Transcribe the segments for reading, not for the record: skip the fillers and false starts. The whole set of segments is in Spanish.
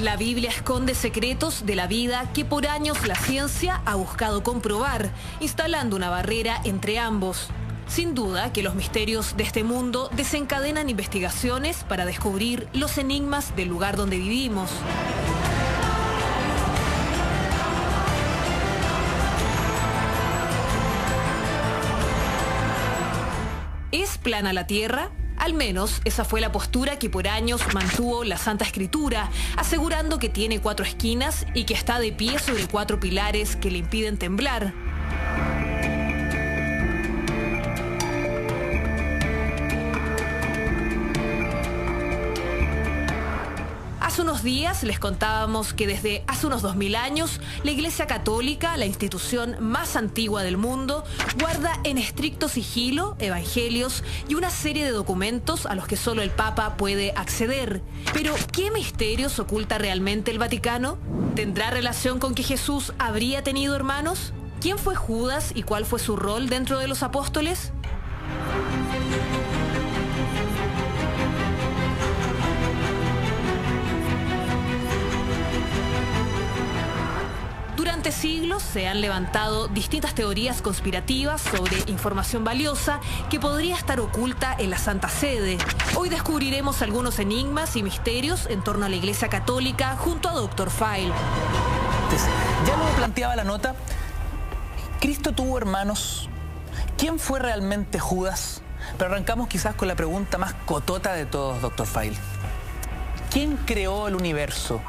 La Biblia esconde secretos de la vida que por años la ciencia ha buscado comprobar, instalando una barrera entre ambos. Sin duda que los misterios de este mundo desencadenan investigaciones para descubrir los enigmas del lugar donde vivimos. ¿Es plana la Tierra? Al menos esa fue la postura que por años mantuvo la Santa Escritura, asegurando que tiene 4 esquinas y que está de pie sobre 4 pilares que le impiden temblar. Hace unos días les contábamos que desde hace unos 2000 años la Iglesia Católica, la institución más antigua del mundo, guarda en estricto sigilo evangelios y una serie de documentos a los que solo el Papa puede acceder. Pero, ¿qué misterios oculta realmente el Vaticano? ¿Tendrá relación con que Jesús habría tenido hermanos? ¿Quién fue Judas y cuál fue su rol dentro de los apóstoles? Durante siglos se han levantado distintas teorías conspirativas sobre información valiosa que podría estar oculta en la Santa Sede. Hoy descubriremos algunos enigmas y misterios en torno a la Iglesia Católica junto a Dr. File. Ya lo planteaba la nota, ¿Cristo tuvo hermanos? ¿Quién fue realmente Judas? Pero arrancamos quizás con la pregunta más cotota de todos, Dr. File. ¿Quién creó el universo?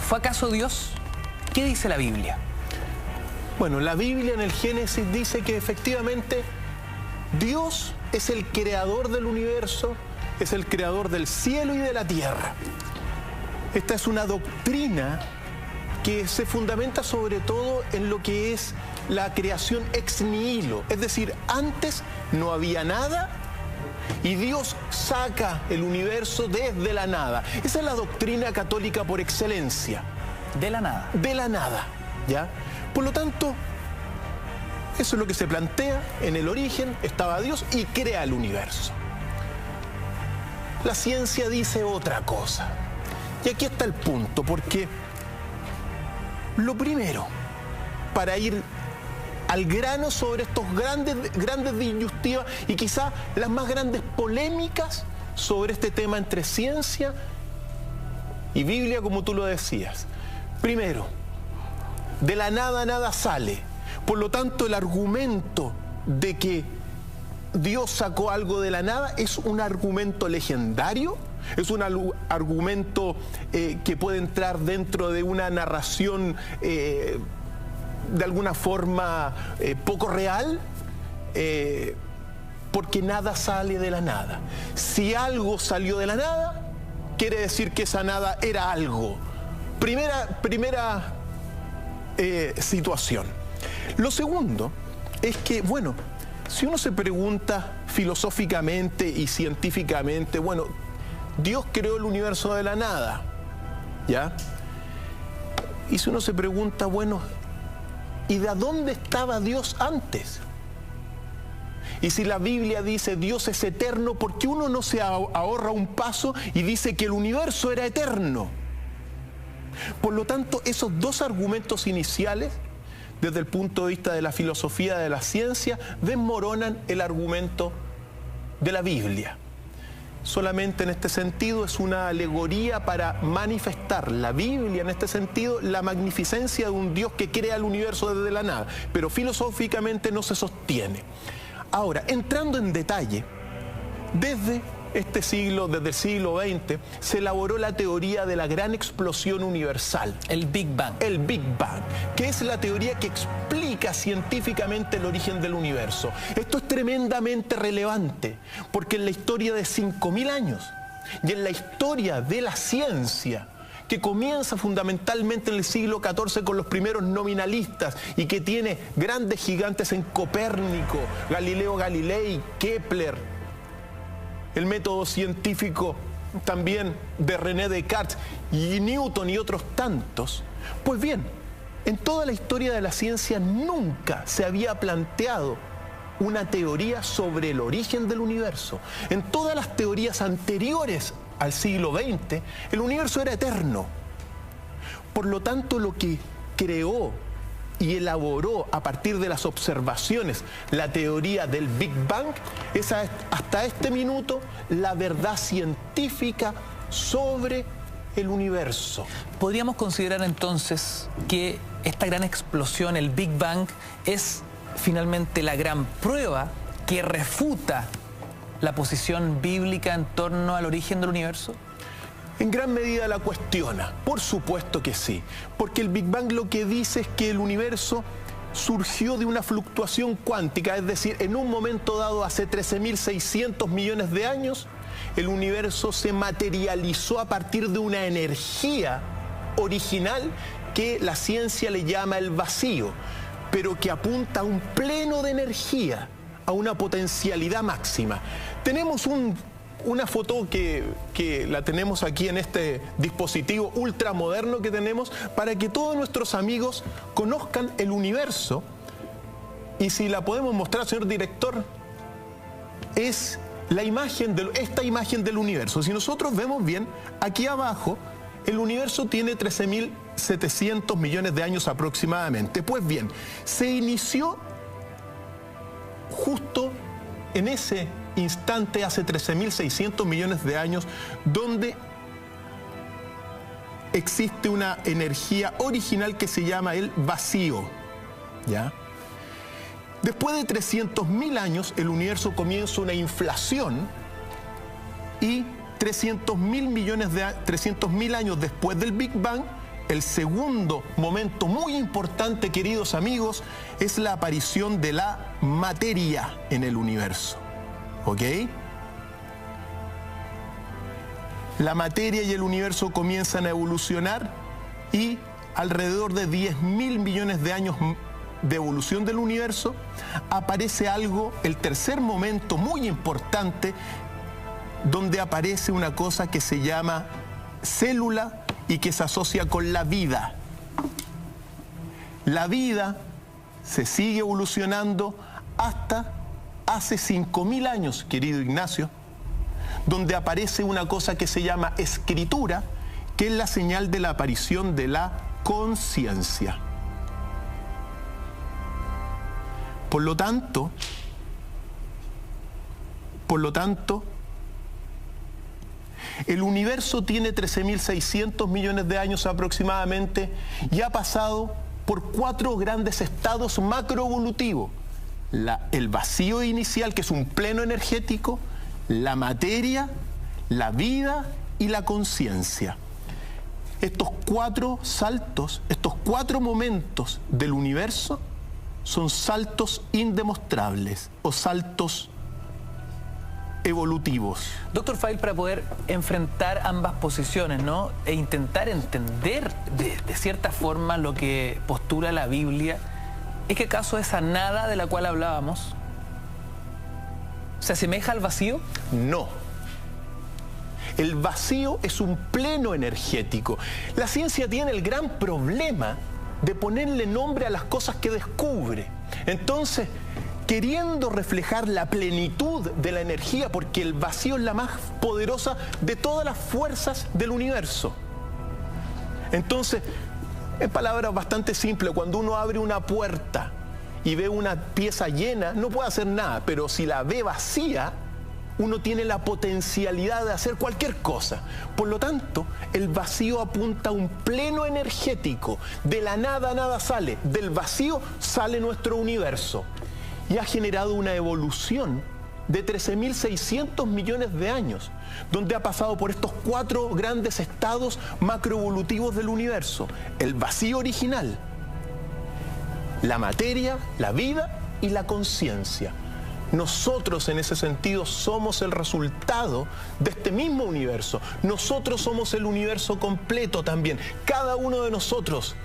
¿Fue acaso Dios? ¿Qué dice la Biblia? Bueno, la Biblia en el Génesis dice que efectivamente Dios es el creador del universo, es el creador del cielo y de la tierra. Esta es una doctrina que se fundamenta sobre todo en lo que es la creación ex nihilo, es decir, antes no había nada y Dios saca el universo desde la nada. Esa es la doctrina católica por excelencia. De la nada. De la nada, ¿ya? Por lo tanto, eso es lo que se plantea. En el origen estaba Dios y crea el universo. La ciencia dice otra cosa. Y aquí está el punto, porque lo primero, para ir al grano sobre estos grandes disyuntivas y quizá las más grandes polémicas sobre este tema entre ciencia y Biblia, como tú lo decías. Primero, de la nada nada sale. Por lo tanto, el argumento de que Dios sacó algo de la nada es un argumento legendario, es un argumento que puede entrar dentro de una narración de alguna forma poco real, porque nada sale de la nada. Si algo salió de la nada, quiere decir que esa nada era algo. Primera situación. Lo segundo es que, bueno, si uno se pregunta filosóficamente y científicamente, bueno, Dios creó el universo de la nada, ¿ya? Y si uno se pregunta, bueno, ¿y de dónde estaba Dios antes? Y si la Biblia dice Dios es eterno, ¿por qué uno no se ahorra un paso y dice que el universo era eterno? Por lo tanto, esos dos argumentos iniciales, desde el punto de vista de la filosofía de la ciencia, desmoronan el argumento de la Biblia. Solamente en este sentido es una alegoría para manifestar la Biblia, en este sentido, la magnificencia de un Dios que crea el universo desde la nada, pero filosóficamente no se sostiene. Ahora, entrando en detalle, desde el siglo XX, se elaboró la teoría de la gran explosión universal. El Big Bang. El Big Bang, que es la teoría que explica científicamente el origen del universo. Esto es tremendamente relevante, porque en la historia de 5000 años y en la historia de la ciencia, que comienza fundamentalmente en el siglo XIV con los primeros nominalistas y que tiene grandes gigantes en Copérnico, Galileo Galilei, Kepler, el método científico también de René Descartes y Newton y otros tantos. Pues bien, en toda la historia de la ciencia nunca se había planteado una teoría sobre el origen del universo. En todas las teorías anteriores al siglo XX, el universo era eterno. Por lo tanto, lo que creó y elaboró a partir de las observaciones la teoría del Big Bang es hasta este minuto la verdad científica sobre el universo. ¿Podríamos considerar entonces que esta gran explosión, el Big Bang, es finalmente la gran prueba que refuta la posición bíblica en torno al origen del universo? En gran medida la cuestiona, por supuesto que sí, porque el Big Bang lo que dice es que el universo surgió de una fluctuación cuántica, es decir, en un momento dado hace 13.600 millones de años, el universo se materializó a partir de una energía original que la ciencia le llama el vacío, pero que apunta a un pleno de energía, a una potencialidad máxima. Tenemos una foto que la tenemos aquí en este dispositivo ultramoderno que tenemos para que todos nuestros amigos conozcan el universo. Y si la podemos mostrar, señor director, es esta imagen del universo. Si nosotros vemos bien, aquí abajo, el universo tiene 13.700 millones de años aproximadamente. Pues bien, se inició justo en ese instante, hace 13.600 millones de años, donde existe una energía original que se llama el vacío, ¿ya? Después de 300.000 años, el universo comienza una inflación y 300.000 años después del Big Bang, el segundo momento muy importante, queridos amigos, es la aparición de la materia en el universo. ¿Ok? La materia y el universo comienzan a evolucionar y alrededor de 10.000 millones de años de evolución del universo aparece algo, el tercer momento muy importante, donde aparece una cosa que se llama célula y que se asocia con la vida. La vida se sigue evolucionando hasta hace 5.000 años, querido Ignacio, donde aparece una cosa que se llama escritura, que es la señal de la aparición de la conciencia. Por lo tanto, el universo tiene 13.600 millones de años aproximadamente y ha pasado por 4 grandes estados macroevolutivos. El vacío inicial, que es un pleno energético, la materia, la vida y la conciencia. Estos 4 saltos, estos 4 momentos del universo son saltos indemostrables o saltos evolutivos. Doctor Feil, para poder enfrentar ambas posiciones, ¿no?, e intentar entender de cierta forma lo que postula la Biblia, ¿es que acaso esa nada de la cual hablábamos se asemeja al vacío? No. El vacío es un pleno energético. La ciencia tiene el gran problema de ponerle nombre a las cosas que descubre. Entonces, queriendo reflejar la plenitud de la energía, porque el vacío es la más poderosa de todas las fuerzas del universo. Entonces, en palabras bastante simples, cuando uno abre una puerta y ve una pieza llena, no puede hacer nada, pero si la ve vacía, uno tiene la potencialidad de hacer cualquier cosa. Por lo tanto, el vacío apunta a un pleno energético. De la nada, nada sale. Del vacío sale nuestro universo. Y ha generado una evolución de 13.600 millones de años, donde ha pasado por estos 4 grandes estados macroevolutivos del universo: el vacío original, la materia, la vida y la conciencia. Nosotros, en ese sentido, somos el resultado de este mismo universo. Nosotros somos el universo completo también. Cada uno de nosotros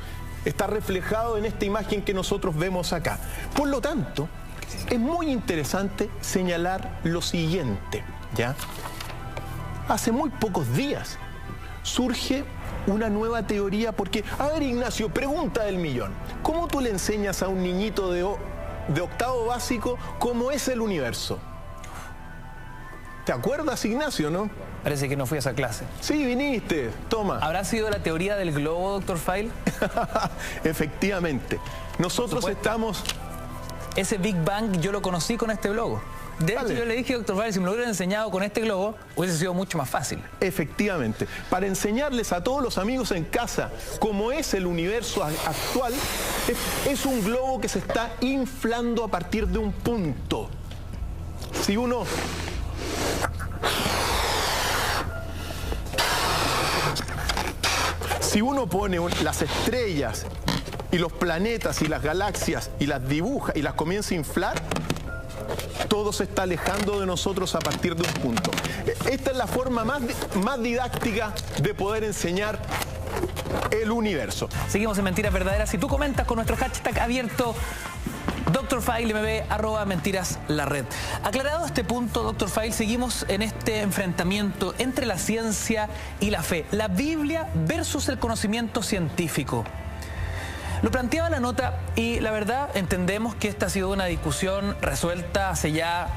está reflejado en esta imagen que nosotros vemos acá. Por lo tanto, es muy interesante señalar lo siguiente, ¿ya? Hace muy pocos días surge una nueva teoría, porque, a ver, Ignacio, pregunta del millón: ¿cómo tú le enseñas a un niñito de octavo básico cómo es el universo? ¿Te acuerdas, Ignacio, no? Parece que no fui a esa clase. Sí, viniste. Toma. ¿Habrá sido la teoría del globo, Dr. File? Efectivamente. Nosotros estamos... Ese Big Bang yo lo conocí con este globo. De hecho, yo le dije, Dr. File, si me lo hubieran enseñado con este globo, hubiese sido mucho más fácil. Efectivamente. Para enseñarles a todos los amigos en casa cómo es el universo actual, es un globo que se está inflando a partir de un punto. Si uno... Si uno pone las estrellas y los planetas y las galaxias y las dibuja y las comienza a inflar, todo se está alejando de nosotros a partir de un punto. Esta es la forma más didáctica de poder enseñar el universo. Seguimos en Mentiras Verdaderas. Si tú comentas con nuestro hashtag abierto, Dr. File MB, @mentiraslarred. Aclarado este punto, Dr. File, seguimos en este enfrentamiento entre la ciencia y la fe. La Biblia versus el conocimiento científico. Lo planteaba la nota y la verdad entendemos que esta ha sido una discusión resuelta hace ya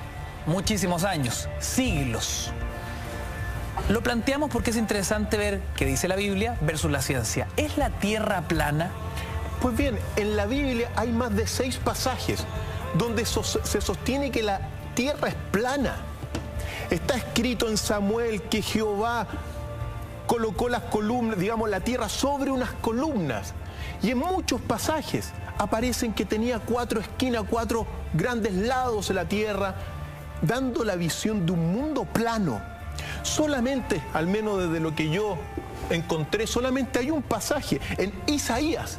muchísimos años, siglos. Lo planteamos porque es interesante ver qué dice la Biblia versus la ciencia. ¿Es la Tierra plana? Pues bien, en la Biblia hay más de 6 pasajes donde se sostiene que la tierra es plana. Está escrito en Samuel que Jehová colocó las columnas, digamos, la tierra sobre unas columnas. Y en muchos pasajes aparecen que tenía 4 esquinas, 4 grandes lados de la tierra, dando la visión de un mundo plano. Solamente, al menos desde lo que yo encontré, solamente hay un pasaje en Isaías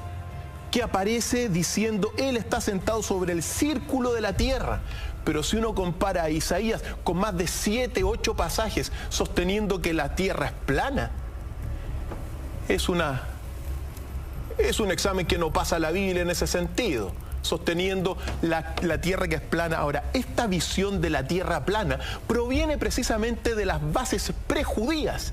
que aparece diciendo, Él está sentado sobre el círculo de la tierra. Pero si uno compara a Isaías con más de 7, 8 pasajes sosteniendo que la tierra es plana, es un examen que no pasa la Biblia en ese sentido, sosteniendo la tierra que es plana. Ahora, esta visión de la tierra plana proviene precisamente de las bases prejudías,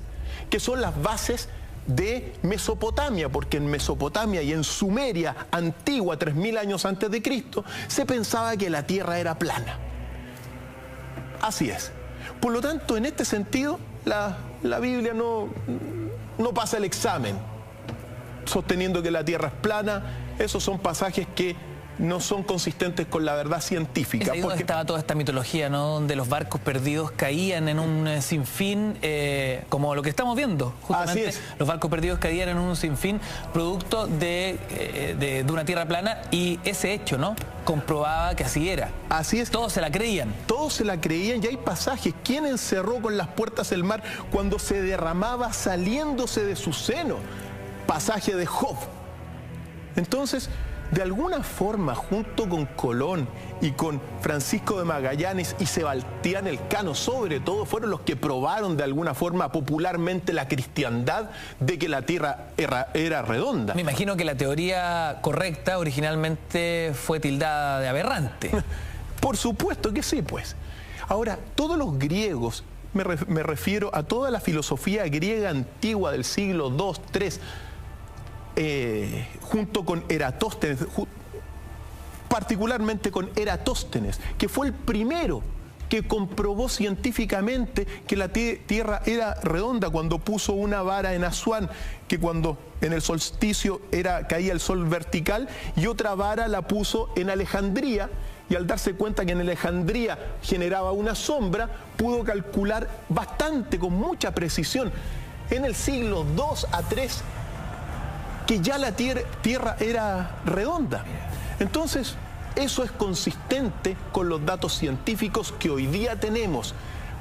que son las bases de Mesopotamia, porque en Mesopotamia y en Sumeria antigua, 3000 años antes de Cristo, se pensaba que la tierra era plana. Así es. Por lo tanto, en este sentido, la Biblia no pasa el examen, sosteniendo que la tierra es plana. Esos son pasajes que no son consistentes con la verdad científica. Es ahí donde estaba toda esta mitología, ¿no? Donde los barcos perdidos caían en un sinfín, como lo que estamos viendo, justamente. Así es. Los barcos perdidos caían en un sinfín, producto de una tierra plana, y ese hecho, ¿no?, comprobaba que así era. Así es. Todos se la creían. Todos se la creían, y hay pasajes. ¿Quién encerró con las puertas el mar cuando se derramaba saliéndose de su seno? Pasaje de Job. Entonces, de alguna forma, junto con Colón y con Francisco de Magallanes y Sebastián Elcano, sobre todo, fueron los que probaron de alguna forma popularmente la cristiandad de que la tierra era redonda. Me imagino que la teoría correcta originalmente fue tildada de aberrante. Por supuesto que sí, pues. Ahora, todos los griegos, me refiero a toda la filosofía griega antigua del siglo II, III, junto con Eratóstenes, particularmente con Eratóstenes, que fue el primero que comprobó científicamente que la tierra era redonda cuando puso una vara en Asuán, que cuando en el solsticio caía el sol vertical, y otra vara la puso en Alejandría, y al darse cuenta que en Alejandría generaba una sombra, pudo calcular bastante, con mucha precisión, en el siglo II a III, que ya la tierra era redonda. Entonces, eso es consistente con los datos científicos que hoy día tenemos,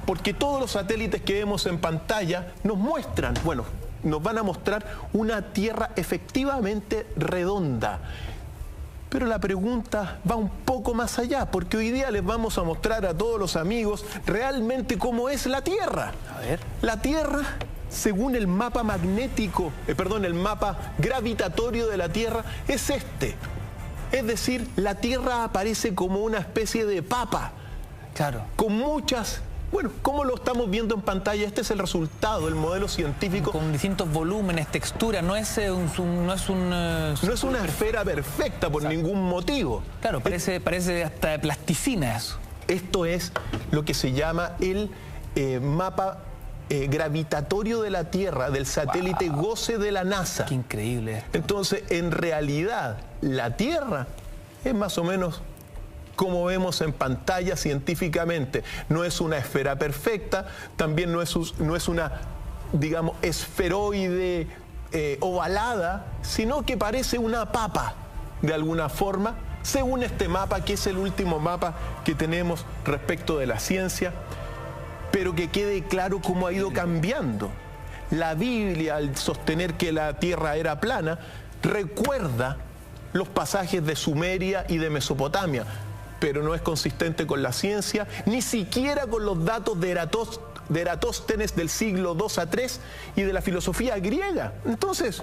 porque todos los satélites que vemos en pantalla nos muestran, bueno, nos van a mostrar una tierra efectivamente redonda. Pero la pregunta va un poco más allá, porque hoy día les vamos a mostrar a todos los amigos realmente cómo es la Tierra. A ver. La Tierra, según el mapa magnético, el mapa gravitatorio de la Tierra, es este. Es decir, la Tierra aparece como una especie de papa. Claro. Con muchas... Bueno, ¿cómo lo estamos viendo en pantalla? Este es el resultado del modelo científico. Con distintos volúmenes, texturas, no es una esfera perfecta por ningún motivo. Claro, parece hasta de plasticina eso. Esto es lo que se llama el mapa gravitatorio de la Tierra, del satélite GOCE de la NASA. Qué increíble. Entonces, en realidad, la Tierra es más o menos como vemos en pantalla científicamente. No es una esfera perfecta, también no es una, digamos, esferoide ovalada, sino que parece una papa, de alguna forma, según este mapa, que es el último mapa que tenemos respecto de la ciencia. Pero que quede claro cómo ha ido cambiando. La Biblia, al sostener que la Tierra era plana, recuerda los pasajes de Sumeria y de Mesopotamia, pero no es consistente con la ciencia, ni siquiera con los datos de Eratóstenes del siglo II a III y de la filosofía griega. Entonces,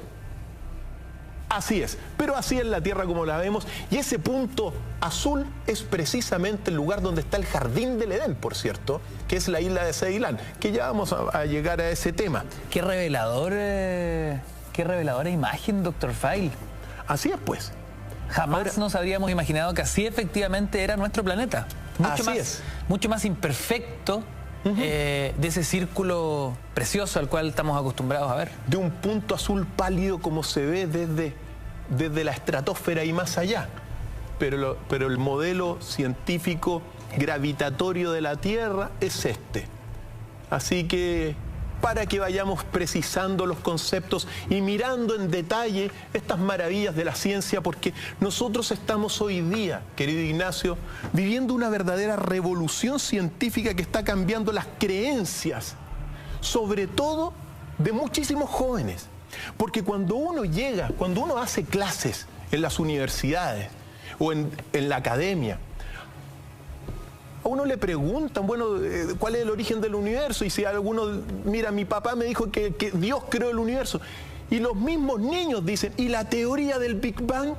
así es, pero así es la Tierra como la vemos, y ese punto azul es precisamente el lugar donde está el Jardín del Edén, por cierto, que es la isla de Ceilán, que ya vamos a llegar a ese tema. Qué reveladora imagen, Dr. File. Así es, pues. Jamás nos habríamos imaginado que así efectivamente era nuestro planeta. Mucho más imperfecto de ese círculo precioso al cual estamos acostumbrados a ver. De un punto azul pálido como se ve desde la estratosfera y más allá. Pero el modelo científico gravitatorio de la Tierra es este. Así que, para que vayamos precisando los conceptos y mirando en detalle estas maravillas de la ciencia, porque nosotros estamos hoy día, querido Ignacio, viviendo una verdadera revolución científica que está cambiando las creencias, sobre todo de muchísimos jóvenes. Porque cuando uno hace clases en las universidades o en la academia, a uno le preguntan, bueno, ¿cuál es el origen del universo? Y si alguno, mira, mi papá me dijo que Dios creó el universo. Y los mismos niños dicen, ¿y la teoría del Big Bang?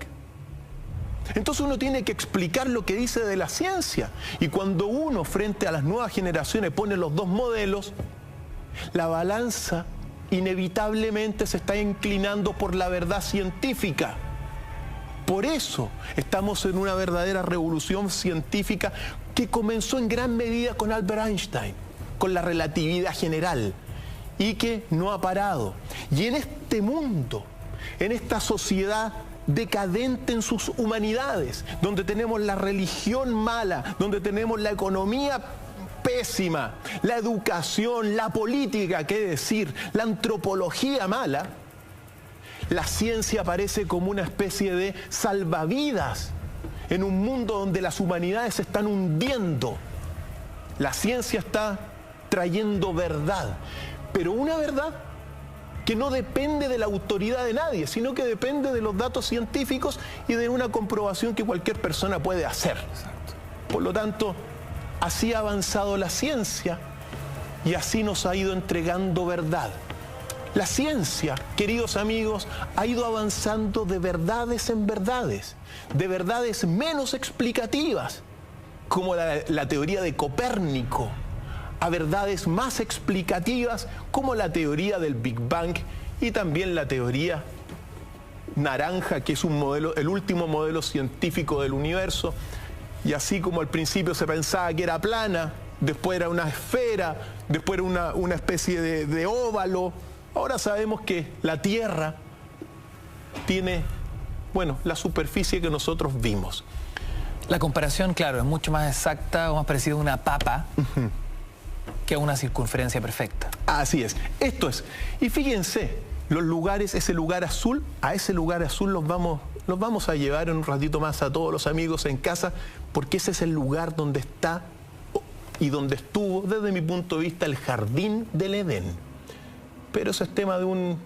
Entonces uno tiene que explicar lo que dice de la ciencia. Y cuando uno, frente a las nuevas generaciones, pone los dos modelos, la balanza inevitablemente se está inclinando por la verdad científica. Por eso estamos en una verdadera revolución científica que comenzó en gran medida con Albert Einstein, con la relatividad general, y que no ha parado. Y en este mundo, en esta sociedad decadente en sus humanidades, donde tenemos la religión mala, donde tenemos la economía pésima, la educación, la política, qué decir, la antropología mala, la ciencia aparece como una especie de salvavidas en un mundo donde las humanidades se están hundiendo. La ciencia está trayendo verdad, pero una verdad que no depende de la autoridad de nadie, sino que depende de los datos científicos y de una comprobación que cualquier persona puede hacer. Por lo tanto, así ha avanzado la ciencia y así nos ha ido entregando verdad. La ciencia, queridos amigos, ha ido avanzando de verdades en verdades, de verdades menos explicativas, como la teoría de Copérnico, a verdades más explicativas, como la teoría del Big Bang y también la teoría naranja, que es el último modelo científico del universo. Y así como al principio se pensaba que era plana, después era una esfera, después era una especie de óvalo, ahora sabemos que la Tierra tiene, bueno, la superficie que nosotros vimos. La comparación, claro, es mucho más exacta o más parecida a una papa que a una circunferencia perfecta. Así es, esto es. Y fíjense, los lugares, ese lugar azul, a ese lugar azul los vamos a llevar en un ratito más a todos los amigos en casa, porque ese es el lugar donde está y donde estuvo, desde mi punto de vista, el Jardín del Edén. Pero eso es tema de un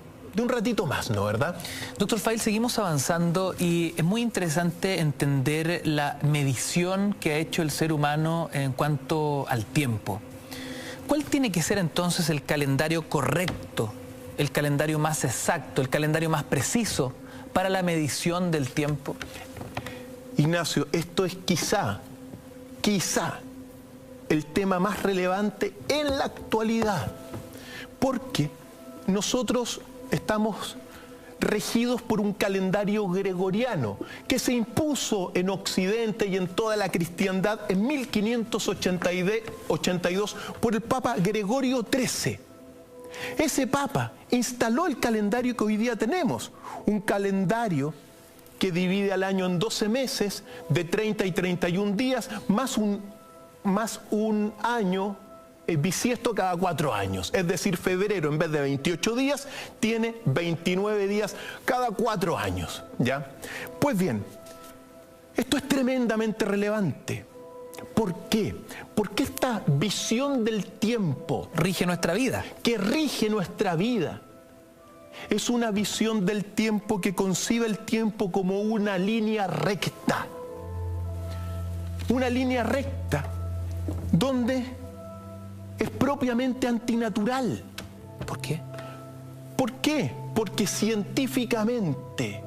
ratito más, ¿no? ¿Verdad? Dr. File, seguimos avanzando y es muy interesante entender la medición que ha hecho el ser humano en cuanto al tiempo. ¿Cuál tiene que ser entonces el calendario correcto, el calendario más exacto, el calendario más preciso para la medición del tiempo? Ignacio, esto es quizá el tema más relevante en la actualidad, porque nosotros estamos regidos por un calendario gregoriano que se impuso en Occidente y en toda la cristiandad en 1582 por el Papa Gregorio XIII. Ese Papa instaló el calendario que hoy día tenemos, un calendario que divide al año en 12 meses de 30 y 31 días, más un año bisiesto cada 4 años. Es decir, febrero en vez de 28 días, tiene 29 días cada 4 años. ¿Ya? Pues bien, esto es tremendamente relevante. ¿Por qué? Porque esta visión del tiempo rige nuestra vida. Que rige nuestra vida. Es una visión del tiempo que concibe el tiempo como una línea recta. Una línea recta donde es propiamente antinatural. ¿Por qué? ¿Por qué? Porque científicamente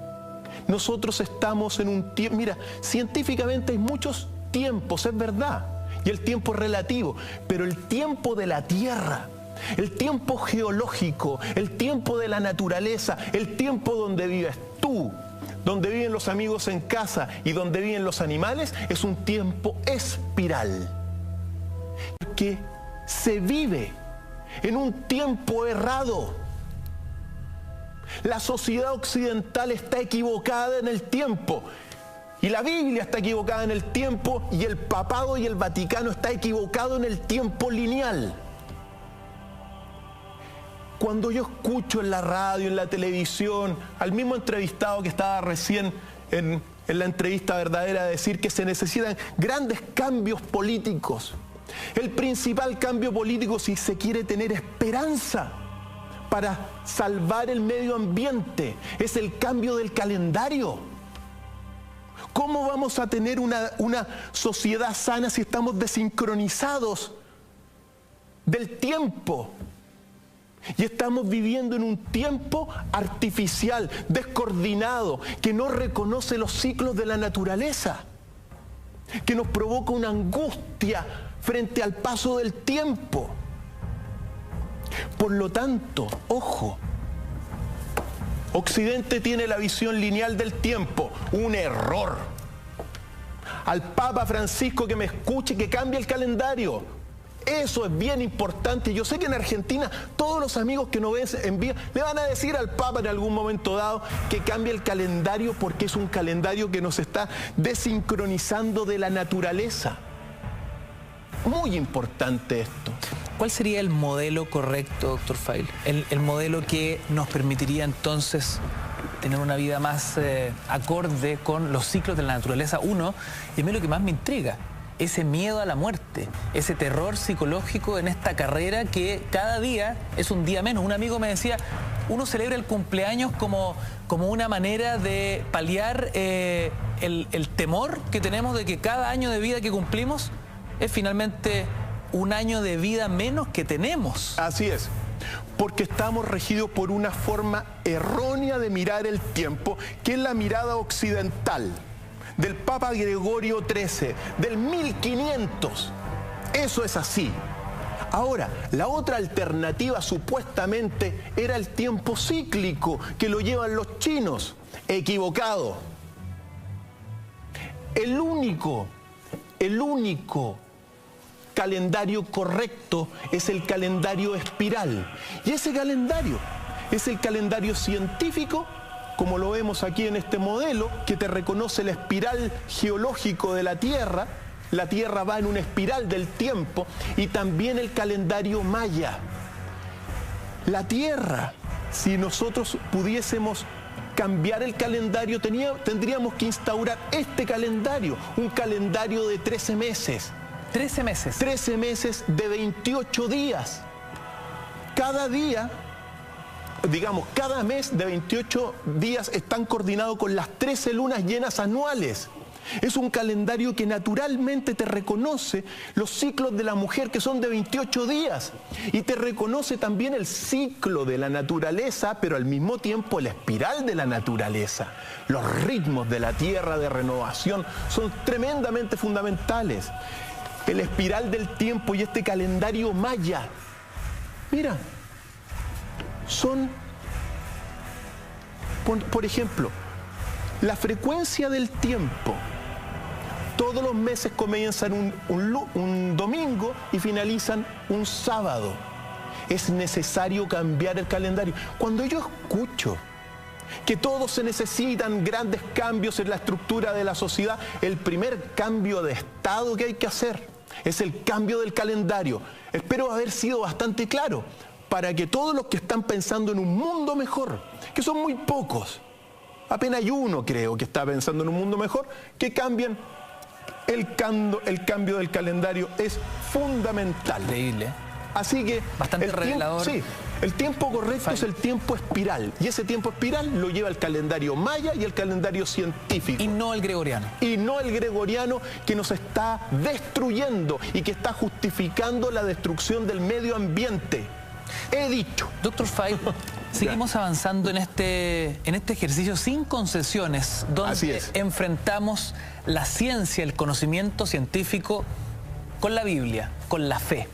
nosotros estamos en un tiempo... Mira, científicamente hay muchos tiempos, es verdad, y el tiempo es relativo, pero el tiempo de la Tierra, el tiempo geológico, el tiempo de la naturaleza, el tiempo donde vives tú, donde viven los amigos en casa y donde viven los animales, es un tiempo espiral. Porque se vive en un tiempo errado. La sociedad occidental está equivocada en el tiempo. Y la Biblia está equivocada en el tiempo y el papado y el Vaticano está equivocado en el tiempo lineal. Cuando yo escucho en la radio, en la televisión, al mismo entrevistado que estaba recién en la entrevista verdadera decir que se necesitan grandes cambios políticos. El principal cambio político, si se quiere tener esperanza para salvar el medio ambiente, es el cambio del calendario. ¿Cómo vamos a tener una sociedad sana si estamos desincronizados del tiempo? Y estamos viviendo en un tiempo artificial, descoordinado, que no reconoce los ciclos de la naturaleza, que nos provoca una angustia frente al paso del tiempo. Por lo tanto, ojo, Occidente tiene la visión lineal del tiempo, un error. Al Papa Francisco que me escuche, que cambie el calendario. Eso es bien importante. Yo sé que en Argentina todos los amigos que nos ven envían, le van a decir al Papa en algún momento dado que cambie el calendario porque es un calendario que nos está desincronizando de la naturaleza. Muy importante esto. ¿Cuál sería el modelo correcto, doctor Feil? El modelo que nos permitiría entonces tener una vida más acorde con los ciclos de la naturaleza. Uno, y a mí lo que más me intriga, ese miedo a la muerte, ese terror psicológico en esta carrera que cada día es un día menos. Un amigo me decía, uno celebra el cumpleaños como una manera de paliar el temor que tenemos de que cada año de vida que cumplimos es finalmente un año de vida menos que tenemos. Así es, porque estamos regidos por una forma errónea de mirar el tiempo, que es la mirada occidental, del Papa Gregorio XIII, del 1500. Eso es así. Ahora, la otra alternativa supuestamente era el tiempo cíclico, que lo llevan los chinos. Equivocado. El único calendario correcto es el calendario espiral. Y ese calendario es el calendario científico, como lo vemos aquí en este modelo, que te reconoce la espiral geológico de la Tierra. La Tierra va en una espiral del tiempo, y también el calendario maya. La Tierra, si nosotros pudiésemos cambiar el calendario, tendríamos que instaurar este calendario, un calendario de 13 meses. 13 meses. 13 meses de 28 días. Cada día, digamos, cada mes de 28 días están coordinados con las 13 lunas llenas anuales. Es un calendario que naturalmente te reconoce los ciclos de la mujer, que son de 28 días. Y te reconoce también el ciclo de la naturaleza, pero al mismo tiempo la espiral de la naturaleza. Los ritmos de la Tierra de renovación son tremendamente fundamentales. El espiral del tiempo y este calendario maya, mira, son Por ejemplo, la frecuencia del tiempo. Todos los meses comienzan un domingo y finalizan un sábado. Es necesario cambiar el calendario. Cuando yo escucho que todos se necesitan grandes cambios en la estructura de la sociedad, el primer cambio de estado que hay que hacer es el cambio del calendario. Espero haber sido bastante claro para que todos los que están pensando en un mundo mejor, que son muy pocos, apenas hay uno creo que está pensando en un mundo mejor, que cambien el cambio del calendario es fundamental. Increíble. Así que bastante revelador. Sí, el tiempo correcto es el tiempo espiral. Y ese tiempo espiral lo lleva el calendario maya y el calendario científico. Y no el gregoriano. Y no el gregoriano, que nos está destruyendo y que está justificando la destrucción del medio ambiente. He dicho. Dr. Feil, seguimos avanzando en este ejercicio sin concesiones, donde enfrentamos la ciencia, el conocimiento científico con la Biblia, con la fe.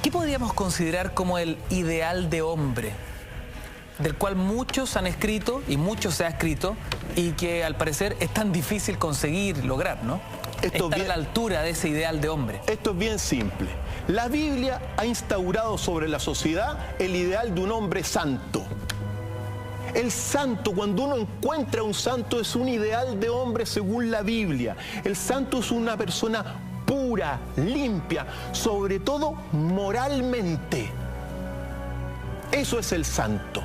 ¿Qué podríamos considerar como el ideal de hombre, del cual muchos han escrito y mucho se ha escrito y que al parecer es tan difícil conseguir lograr, ¿no? Estar a la altura de ese ideal de hombre. Esto es bien simple. La Biblia ha instaurado sobre la sociedad el ideal de un hombre santo. El santo, cuando uno encuentra un santo, es un ideal de hombre según la Biblia. El santo es una persona pura, limpia, sobre todo moralmente. Eso es el santo.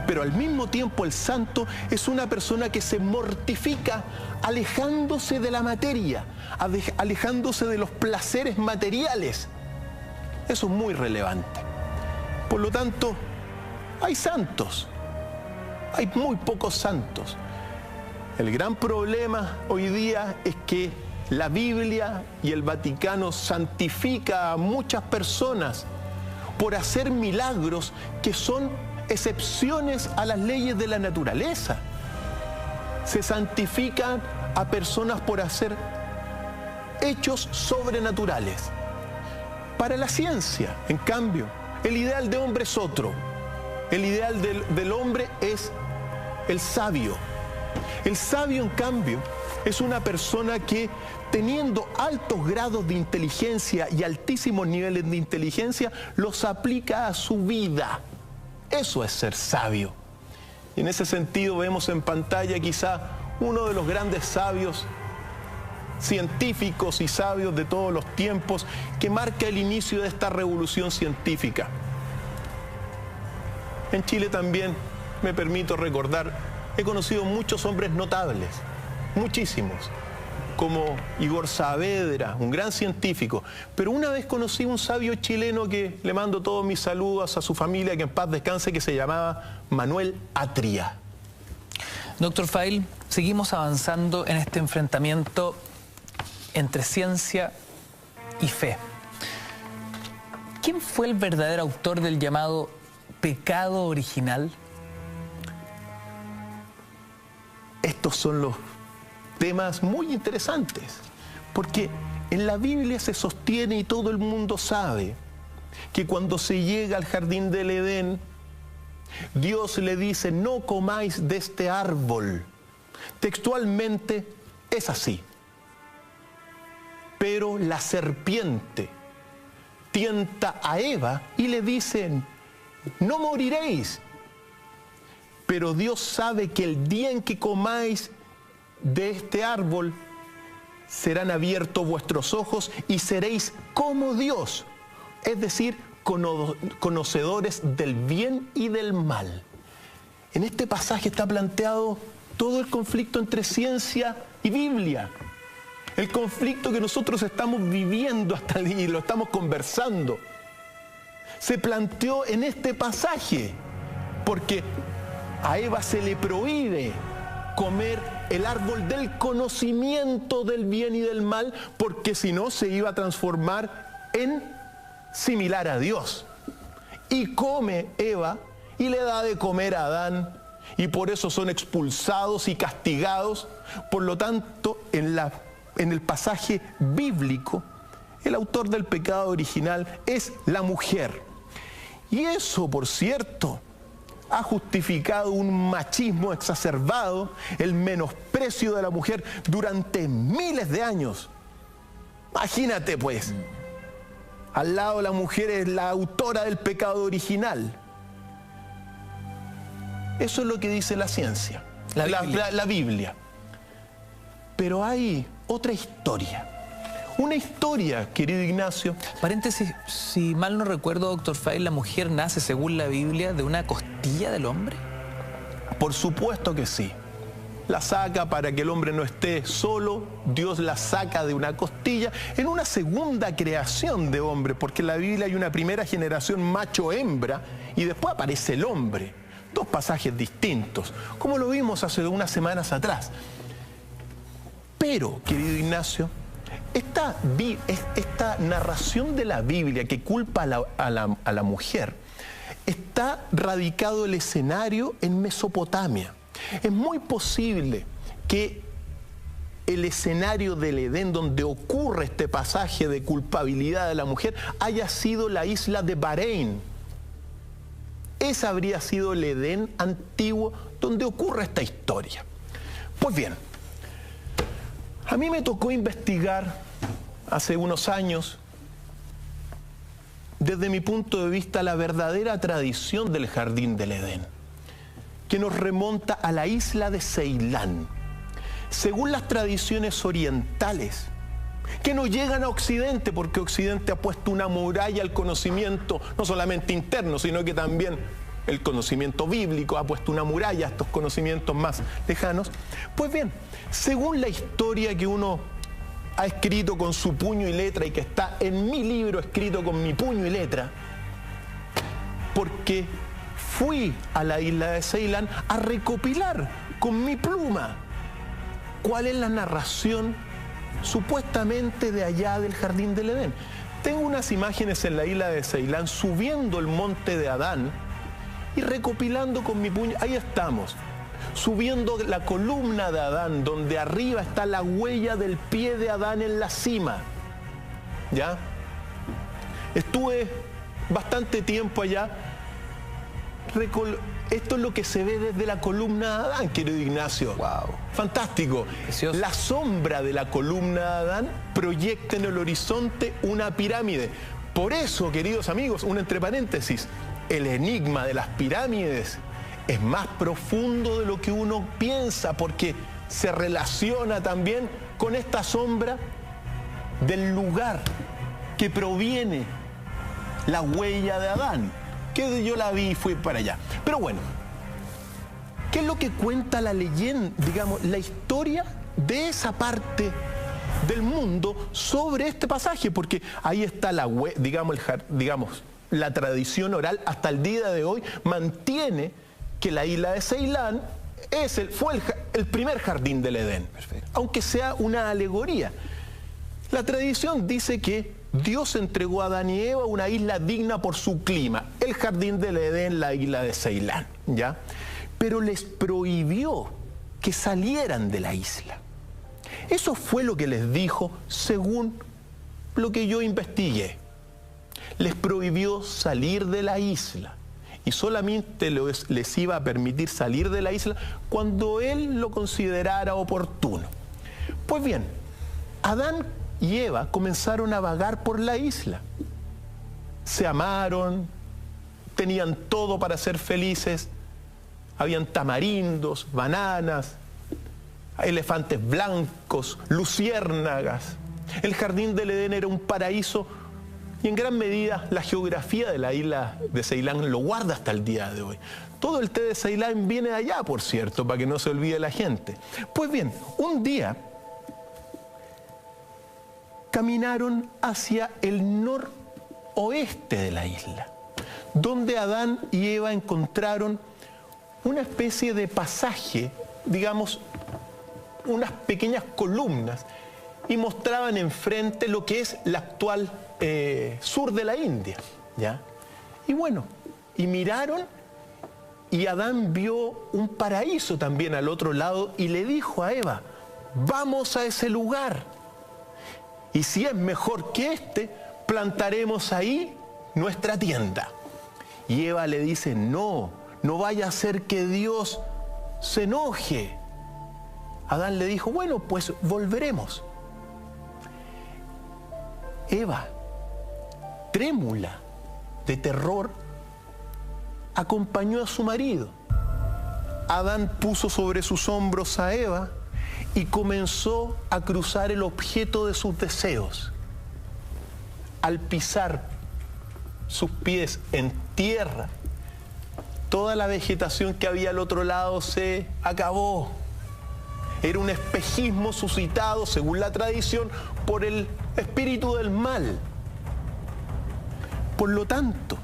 Pero al mismo tiempo el santo es una persona que se mortifica alejándose de la materia, alejándose de los placeres materiales. Eso es muy relevante. Por lo tanto, hay santos. Hay muy pocos santos. El gran problema hoy día es que la Biblia y el Vaticano santifica a muchas personas por hacer milagros que son excepciones a las leyes de la naturaleza. Se santifican a personas por hacer hechos sobrenaturales. Para la ciencia, en cambio, el ideal de hombre es otro. El ideal del hombre es el sabio. El sabio, en cambio, es una persona que, teniendo altos grados de inteligencia y altísimos niveles de inteligencia, los aplica a su vida. Eso es ser sabio. Y en ese sentido vemos en pantalla quizá uno de los grandes sabios científicos y sabios de todos los tiempos, que marca el inicio de esta revolución científica. En Chile también, me permito recordar, he conocido muchos hombres notables, muchísimos, como Igor Saavedra, un gran científico. Pero una vez conocí un sabio chileno que le mando todos mis saludos a su familia, que en paz descanse, que se llamaba Manuel Atria. Dr. Feil, seguimos avanzando en este enfrentamiento entre ciencia y fe. ¿Quién fue el verdadero autor del llamado pecado original? Estos son los temas muy interesantes, porque en la Biblia se sostiene y todo el mundo sabe que cuando se llega al jardín del Edén, Dios le dice: no comáis de este árbol. Textualmente es así. Pero la serpiente tienta a Eva y le dicen: no moriréis. Pero Dios sabe que el día en que comáis de este árbol, serán abiertos vuestros ojos y seréis como Dios, es decir, conocedores del bien y del mal. En este pasaje está planteado todo el conflicto entre ciencia y Biblia. El conflicto que nosotros estamos viviendo hasta allí, y lo estamos conversando, se planteó en este pasaje, porque a Eva se le prohíbe comer el árbol del conocimiento del bien y del mal, porque si no se iba a transformar en similar a Dios. Y come Eva y le da de comer a Adán, y por eso son expulsados y castigados. Por lo tanto, en el pasaje bíblico, el autor del pecado original es la mujer. Y eso, por cierto, ha justificado un machismo exacerbado, el menosprecio de la mujer durante miles de años. Imagínate pues, al lado la mujer es la autora del pecado original. Eso es lo que dice la ciencia, la Biblia. Pero hay otra historia. Una historia, querido Ignacio. Paréntesis, si mal no recuerdo, doctor File, la mujer nace, según la Biblia, de una costilla del hombre. Por supuesto que sí. La saca para que el hombre no esté solo. Dios la saca de una costilla en una segunda creación de hombre, porque en la Biblia hay una primera generación macho-hembra y después aparece el hombre. Dos pasajes distintos, como lo vimos hace unas semanas atrás. Pero, querido Ignacio, esta narración de la Biblia que culpa a la mujer, está radicado el escenario en Mesopotamia. Es muy posible que el escenario del Edén, donde ocurre este pasaje de culpabilidad de la mujer, haya sido la isla de Bahrein. Ese habría sido el Edén antiguo donde ocurre esta historia. Pues bien, a mí me tocó investigar hace unos años, desde mi punto de vista, la verdadera tradición del jardín del Edén, que nos remonta a la isla de Ceilán. Según las tradiciones orientales, que no llegan a Occidente, porque Occidente ha puesto una muralla al conocimiento, no solamente interno, sino que también el conocimiento bíblico ha puesto una muralla a estos conocimientos más lejanos. Pues bien, según la historia que uno ha escrito con su puño y letra y que está en mi libro escrito con mi puño y letra, porque fui a la isla de Ceilán a recopilar con mi pluma cuál es la narración supuestamente de allá del jardín del Edén. Tengo unas imágenes en la isla de Ceilán subiendo el monte de Adán y recopilando con mi puño. Ahí estamos, subiendo la columna de Adán, donde arriba está la huella del pie de Adán en la cima. ¿Ya? Estuve bastante tiempo allá. Esto es lo que se ve desde la columna de Adán, querido Ignacio. Wow. Fantástico. Precioso. La sombra de la columna de Adán proyecta en el horizonte una pirámide. Por eso, queridos amigos, un entre paréntesis, el enigma de las pirámides es más profundo de lo que uno piensa, porque se relaciona también con esta sombra del lugar que proviene la huella de Adán, que yo la vi y fui para allá. Pero bueno, ¿qué es lo que cuenta la leyenda, digamos, la historia de esa parte del mundo sobre este pasaje? Porque ahí está la tradición oral hasta el día de hoy mantiene que la isla de Ceilán fue el primer jardín del Edén. Perfecto. Aunque sea una alegoría. La tradición dice que Dios entregó a Adán y Eva una isla digna por su clima, el jardín del Edén, la isla de Ceilán, ¿ya? Pero les prohibió que salieran de la isla. Eso fue lo que les dijo según lo que yo investigué. Les prohibió salir de la isla. Y solamente les iba a permitir salir de la isla cuando él lo considerara oportuno. Pues bien, Adán y Eva comenzaron a vagar por la isla. Se amaron, tenían todo para ser felices. Habían tamarindos, bananas, elefantes blancos, luciérnagas. El jardín del Edén era un paraíso. Y en gran medida la geografía de la isla de Ceilán lo guarda hasta el día de hoy. Todo el té de Ceilán viene de allá, por cierto, para que no se olvide la gente. Pues bien, un día caminaron hacia el noroeste de la isla, donde Adán y Eva encontraron una especie de pasaje, digamos, unas pequeñas columnas, y mostraban enfrente lo que es la actual sur de la India, ¿ya? Y bueno, y miraron, y Adán vio un paraíso también al otro lado, y le dijo a Eva: vamos a ese lugar, y si es mejor que este, plantaremos ahí nuestra tienda. Y Eva le dice: no, no vaya a ser que Dios se enoje. Adán le dijo, bueno, pues volveremos. Eva, trémula de terror, acompañó a su marido. Adán puso sobre sus hombros a Eva y comenzó a cruzar el objeto de sus deseos. Al pisar sus pies en tierra, toda la vegetación que había al otro lado se acabó. Era un espejismo suscitado, según la tradición, por el espíritu del mal. Por lo tanto,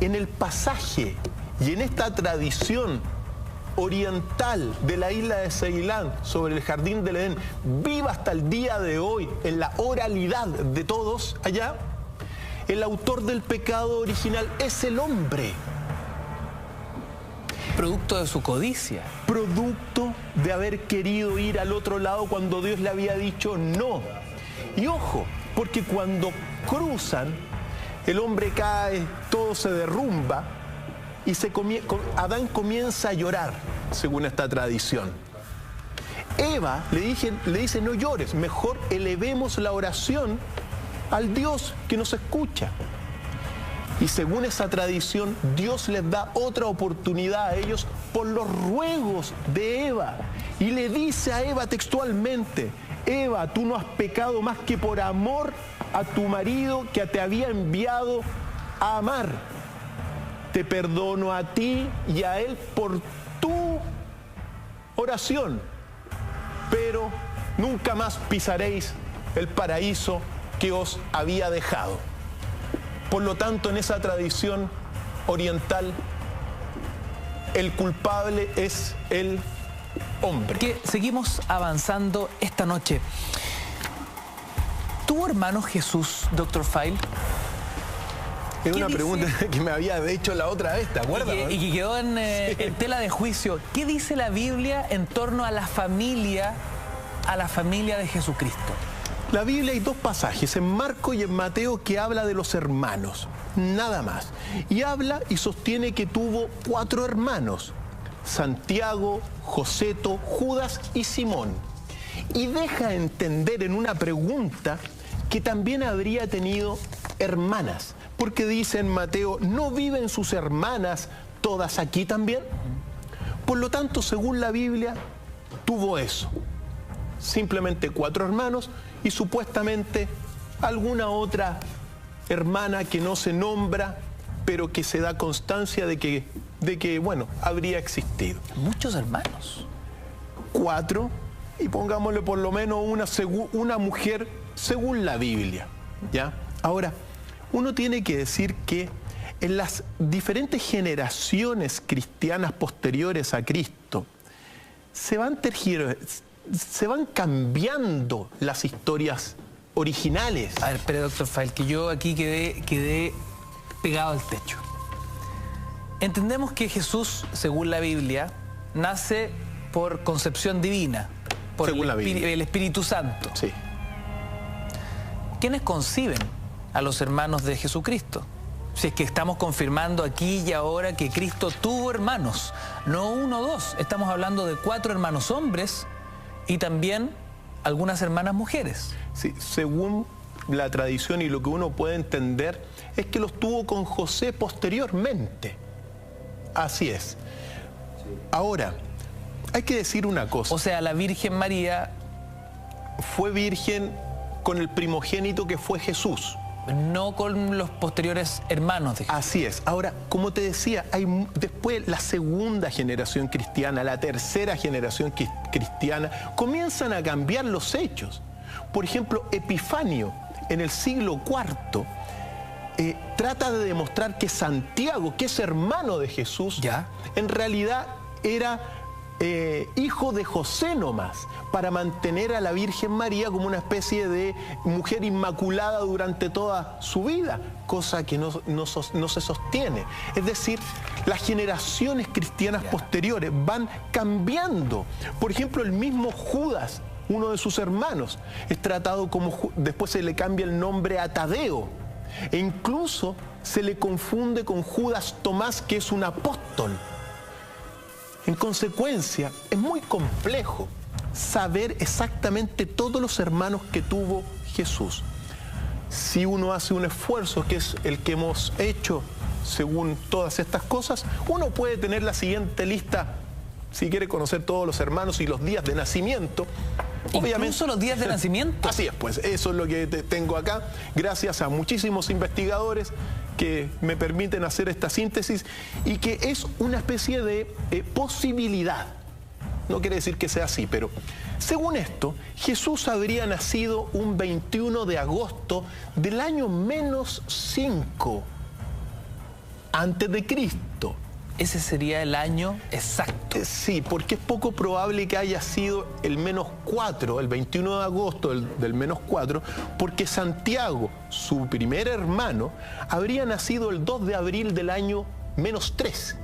en el pasaje y en esta tradición oriental de la isla de Ceilán sobre el jardín del Edén, viva hasta el día de hoy en la oralidad de todos allá, el autor del pecado original es el hombre. Producto de su codicia. Producto de haber querido ir al otro lado cuando Dios le había dicho no. Y ojo, porque cuando cruzan, el hombre cae, todo se derrumba y Adán comienza a llorar, según esta tradición. Eva le dice, no llores, mejor elevemos la oración al Dios que nos escucha. Y según esa tradición, Dios les da otra oportunidad a ellos por los ruegos de Eva. Y le dice a Eva textualmente, Eva, tú no has pecado más que por amor a tu marido que te había enviado a amar. Te perdono a ti y a él por tu oración, pero nunca más pisaréis el paraíso que os había dejado. Por lo tanto, en esa tradición oriental, el culpable es el hombre. Que seguimos avanzando esta noche. ¿Tuvo hermanos Jesús, Dr. File? Es una pregunta que me había hecho la otra vez, ¿te acuerdas? Y que quedó en tela de juicio. ¿Qué dice la Biblia en torno a la familia de Jesucristo? La Biblia hay dos pasajes, en Marcos y en Mateo, que habla de los hermanos, nada más. Y habla y sostiene que tuvo 4 hermanos, Santiago, Joseto, Judas y Simón. Y deja entender en una pregunta que también habría tenido hermanas, porque dice en Mateo, ¿no viven sus hermanas todas aquí también? Por lo tanto, según la Biblia, tuvo eso. Simplemente 4 hermanos y supuestamente alguna otra hermana que no se nombra, pero que se da constancia de que bueno, habría existido. Muchos hermanos. 4, y pongámosle por lo menos una mujer según la Biblia, ¿ya? Ahora, uno tiene que decir que en las diferentes generaciones cristianas posteriores a Cristo se van cambiando las historias originales. A ver, espere, Dr. File, que yo aquí quedé pegado al techo. Entendemos que Jesús, según la Biblia, nace por concepción divina, por el Espíritu Santo. Sí. ¿Quiénes conciben a los hermanos de Jesucristo? Si es que estamos confirmando aquí y ahora que Cristo tuvo hermanos, no 1 o 2, estamos hablando de 4 hermanos hombres y también algunas hermanas mujeres. Sí, según la tradición y lo que uno puede entender, es que los tuvo con José posteriormente. Así es. Ahora, hay que decir una cosa. O sea, la Virgen María fue virgen con el primogénito que fue Jesús. No con los posteriores hermanos de Jesús. Así es. Ahora, como te decía, hay después la segunda generación cristiana, la tercera generación cristiana, comienzan a cambiar los hechos. Por ejemplo, Epifanio, en el siglo IV, trata de demostrar que Santiago, que es hermano de Jesús, en realidad era hijo de José nomás, para mantener a la Virgen María como una especie de mujer inmaculada durante toda su vida, cosa que no se sostiene. Es decir, las generaciones cristianas posteriores van cambiando. Por ejemplo, el mismo Judas, uno de sus hermanos, es tratado como, después se le cambia el nombre a Tadeo. E incluso se le confunde con Judas Tomás, que es un apóstol. En consecuencia, es muy complejo saber exactamente todos los hermanos que tuvo Jesús. Si uno hace un esfuerzo, que es el que hemos hecho según todas estas cosas, uno puede tener la siguiente lista, si quiere conocer todos los hermanos y los días de nacimiento. ¿Incluso los días de nacimiento? Así es, pues, eso es lo que tengo acá, gracias a muchísimos investigadores que me permiten hacer esta síntesis y que es una especie de posibilidad. No quiere decir que sea así, pero según esto, Jesús habría nacido un 21 de agosto del año -5 antes de Cristo. Ese sería el año exacto. Sí, porque es poco probable que haya sido el -4, el 21 de agosto del -4, porque Santiago, su primer hermano, habría nacido el 2 de abril del año -3.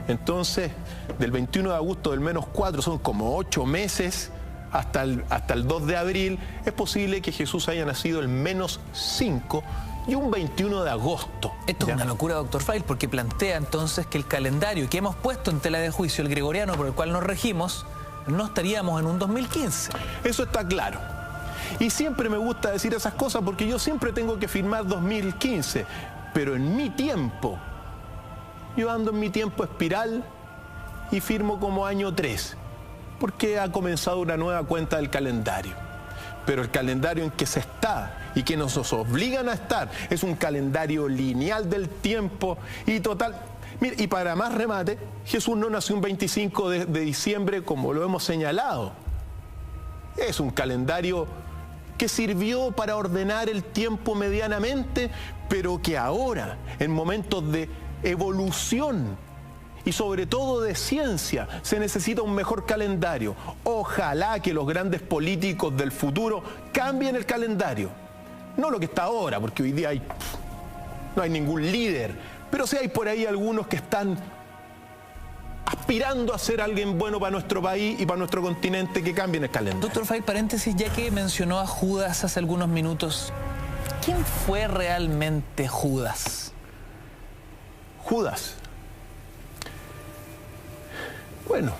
Entonces, del 21 de agosto del -4 son como 8 meses hasta el 2 de abril. Es posible que Jesús haya nacido el -5 y un 21 de agosto. Esto es una locura, doctor Feil, porque plantea entonces que el calendario que hemos puesto en tela de juicio, el gregoriano por el cual nos regimos, no estaríamos en un 2015. Eso está claro. Y siempre me gusta decir esas cosas porque yo siempre tengo que firmar 2015, pero en mi tiempo, yo ando en mi tiempo espiral y firmo como año 3, porque ha comenzado una nueva cuenta del calendario. Pero el calendario en que se está y que nos obligan a estar es un calendario lineal del tiempo y total. Mira, y para más remate, Jesús no nació un 25 de diciembre como lo hemos señalado. Es un calendario que sirvió para ordenar el tiempo medianamente, pero que ahora, en momentos de evolución y sobre todo de ciencia, se necesita un mejor calendario. Ojalá que los grandes políticos del futuro cambien el calendario. No lo que está ahora, porque hoy día no hay ningún líder, pero sí hay por ahí algunos que están aspirando a ser alguien bueno para nuestro país y para nuestro continente, que cambien el calendario. Doctor Feil, paréntesis, ya que mencionó a Judas hace algunos minutos, ¿quién fue realmente Judas? Judas. Bueno,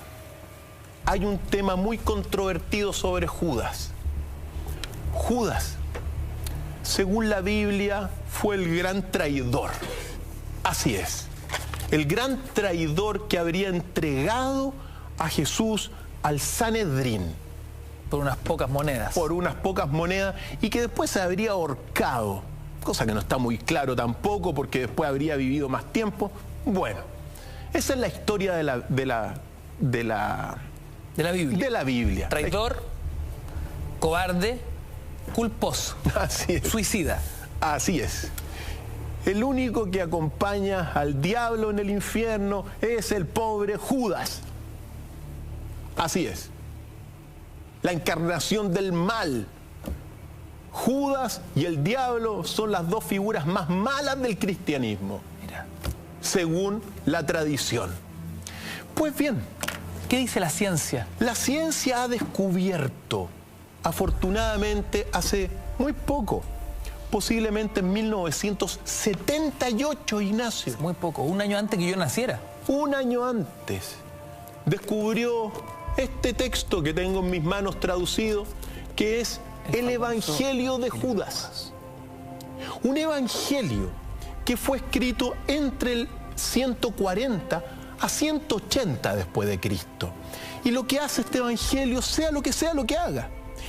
hay un tema muy controvertido sobre Judas. Judas, según la Biblia, fue el gran traidor. Así es, el gran traidor que habría entregado a Jesús al Sanedrín. Por unas pocas monedas. Por unas pocas monedas, y que después se habría ahorcado, cosa que no está muy claro tampoco, porque después habría vivido más tiempo. Bueno, esa es la historia de la Biblia. De la Biblia. Traidor, cobarde, culposo. Así es. Suicida. Así es. El único que acompaña al diablo en el infierno es el pobre Judas. Así es. La encarnación del mal. Judas y el diablo son las dos figuras más malas del cristianismo, Mira, según la tradición. Pues bien, ¿qué dice la ciencia? La ciencia ha descubierto, afortunadamente hace muy poco, posiblemente en 1978, Ignacio. Muy poco, un año antes que yo naciera. Un año antes, descubrió este texto que tengo en mis manos traducido, que es el Evangelio de Judas. Un evangelio que fue escrito entre el 140 a 180 después de Cristo. Y lo que hace este evangelio, sea lo que haga,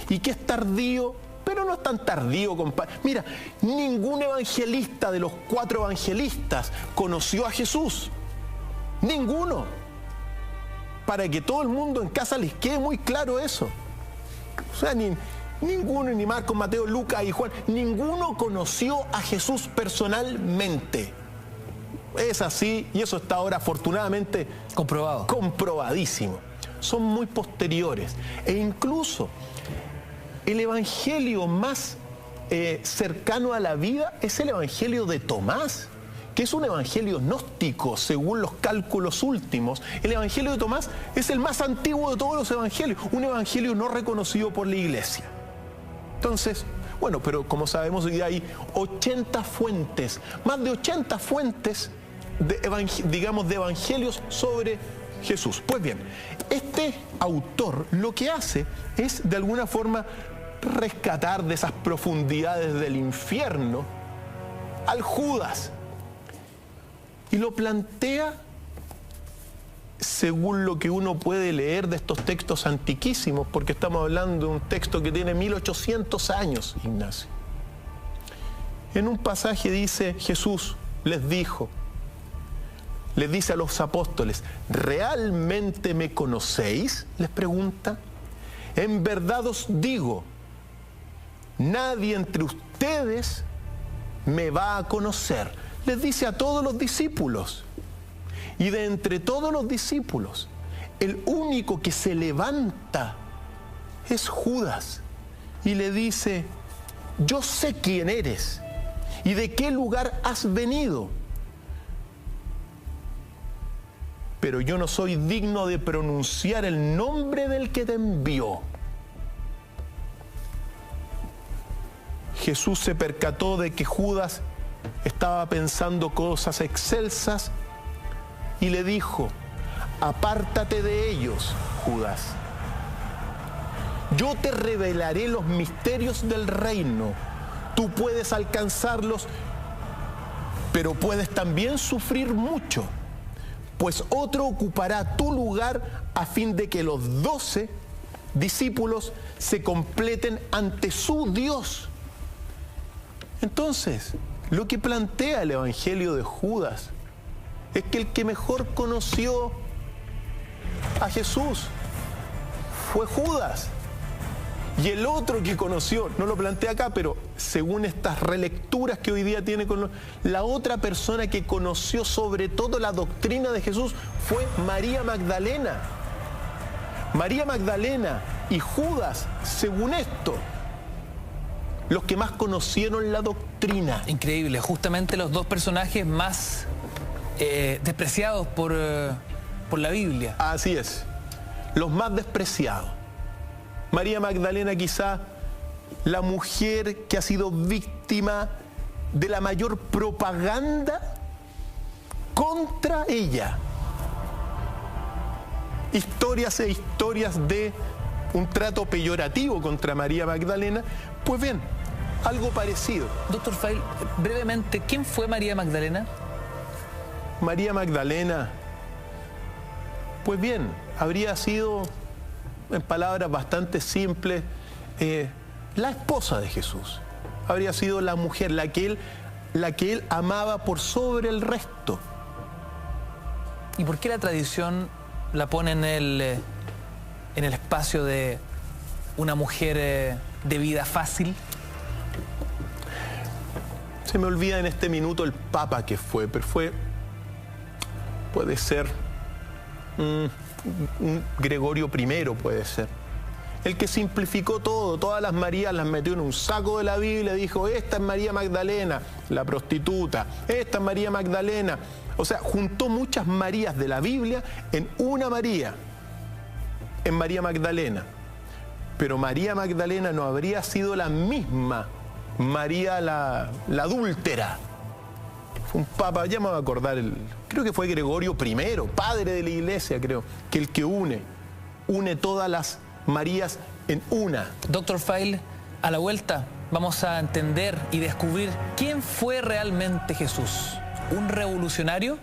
y que es tardío, pero no es tan tardío, compadre. Mira, ningún evangelista de los 4 evangelistas conoció a Jesús. Ninguno. Para que todo el mundo en casa les quede muy claro eso. O sea, ninguno, ni Marcos, Mateo, Lucas y Juan, ninguno conoció a Jesús personalmente. Es así, y eso está ahora afortunadamente comprobado. Comprobadísimo. Son muy posteriores. E incluso el evangelio más cercano a la vida es el evangelio de Tomás, que es un evangelio gnóstico según los cálculos últimos. El evangelio de Tomás es el más antiguo de todos los evangelios, un evangelio no reconocido por la iglesia. Entonces, Bueno, pero como sabemos hoy día hay 80 fuentes, más de 80 fuentes de evangelios sobre Jesús. Pues bien, este autor lo que hace es de alguna forma rescatar de esas profundidades del infierno al Judas y lo plantea según lo que uno puede leer de estos textos antiquísimos, porque estamos hablando de un texto que tiene 1800 años, Ignacio. En un pasaje dice, Jesús les dice a los apóstoles, ¿realmente me conocéis?, les pregunta. En verdad os digo, nadie entre ustedes me va a conocer. Les dice a todos los discípulos. Y de entre todos los discípulos, el único que se levanta es Judas. Y le dice, yo sé quién eres y de qué lugar has venido. Pero yo no soy digno de pronunciar el nombre del que te envió. Jesús se percató de que Judas estaba pensando cosas excelsas y le dijo, apártate de ellos, Judas. Yo te revelaré los misterios del reino. Tú puedes alcanzarlos, pero puedes también sufrir mucho, pues otro ocupará tu lugar a fin de que los 12 discípulos se completen ante su Dios. Entonces, lo que plantea el Evangelio de Judas es que el que mejor conoció a Jesús fue Judas. Y el otro que conoció, no lo plantea acá, pero según estas relecturas que hoy día tiene con la otra persona que conoció sobre todo la doctrina de Jesús fue María Magdalena. María Magdalena y Judas, según esto, los que más conocieron la doctrina. Increíble, justamente los dos personajes más despreciados por la Biblia. Así es, los más despreciados. María Magdalena, quizá la mujer que ha sido víctima de la mayor propaganda contra ella. Historias e historias de un trato peyorativo contra María Magdalena. Pues bien, algo parecido. Doctor File, brevemente, ¿quién fue María Magdalena? María Magdalena, pues bien, habría sido, en palabras bastante simples, la esposa de Jesús. Habría sido la mujer, la que él amaba por sobre el resto. ¿Y por qué la tradición la pone en el espacio de una mujer de vida fácil? Se me olvida en este minuto el papa que fue, pero puede ser un Gregorio I, puede ser. El que simplificó todo, todas las Marías las metió en un saco de la Biblia y dijo, esta es María Magdalena, la prostituta, esta es María Magdalena. O sea, juntó muchas Marías de la Biblia en una María, en María Magdalena. Pero María Magdalena no habría sido la misma María la adúltera. Fue un papa, ya me voy a acordar, creo que fue Gregorio I, padre de la iglesia, creo, que el que une todas las Marías en una. Doctor File, a la vuelta vamos a entender y descubrir quién fue realmente Jesús. ¿Un revolucionario?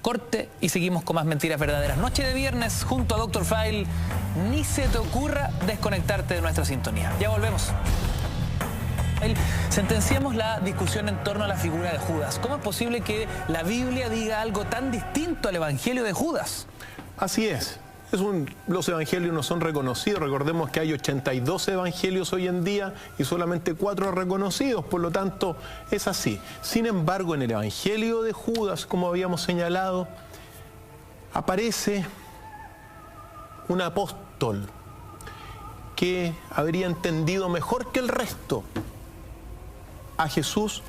Corte y seguimos con más mentiras verdaderas. Noche de viernes junto a Doctor File. Ni se te ocurra desconectarte de nuestra sintonía. Ya volvemos. Sentenciamos la discusión en torno a la figura de Judas. ¿Cómo es posible que la Biblia diga algo tan distinto al Evangelio de Judas? Así es. Los evangelios no son reconocidos. Recordemos que hay 82 evangelios hoy en día y solamente 4 reconocidos. Por lo tanto, es así. Sin embargo, en el Evangelio de Judas, como habíamos señalado, aparece un apóstol que habría entendido mejor que el resto a Jesús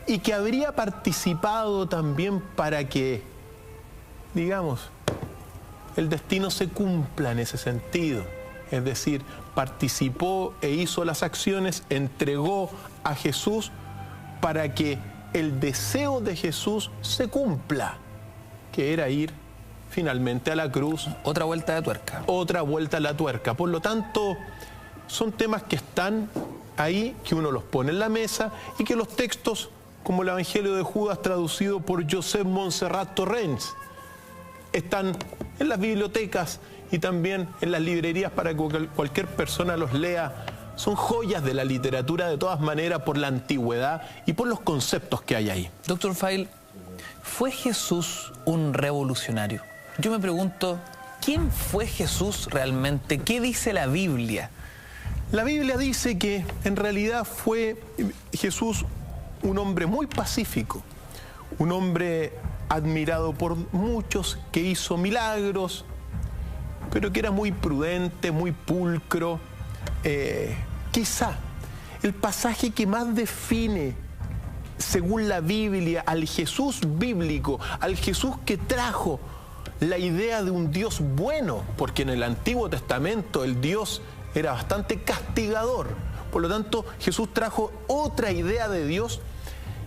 y que habría participado también para que, digamos, el destino se cumpla en ese sentido. es decir, participó e hizo las acciones, entregó a Jesús para que el deseo de Jesús se cumpla, que era ir finalmente a la cruz. Otra vuelta de tuerca. Otra vuelta a la tuerca. Por lo tanto, son temas que están ahí, que uno los pone en la mesa y que los textos, como el Evangelio de Judas traducido por Josep Montserrat Torrents, están en las bibliotecas y también en las librerías para que cualquier persona los lea. Son joyas de la literatura de todas maneras por la antigüedad y por los conceptos que hay ahí. Dr. Feil, ¿fue Jesús un revolucionario? Yo me pregunto, ¿quién fue Jesús realmente? ¿Qué dice la Biblia? La Biblia dice que en realidad fue Jesús un hombre muy pacífico, un hombre admirado por muchos, que hizo milagros, pero que era muy prudente, muy pulcro. Quizá el pasaje que más define, según la Biblia, al Jesús bíblico, al Jesús que trajo la idea de un Dios bueno, porque en el Antiguo Testamento el Dios era bastante castigador, por lo tanto Jesús trajo otra idea de Dios.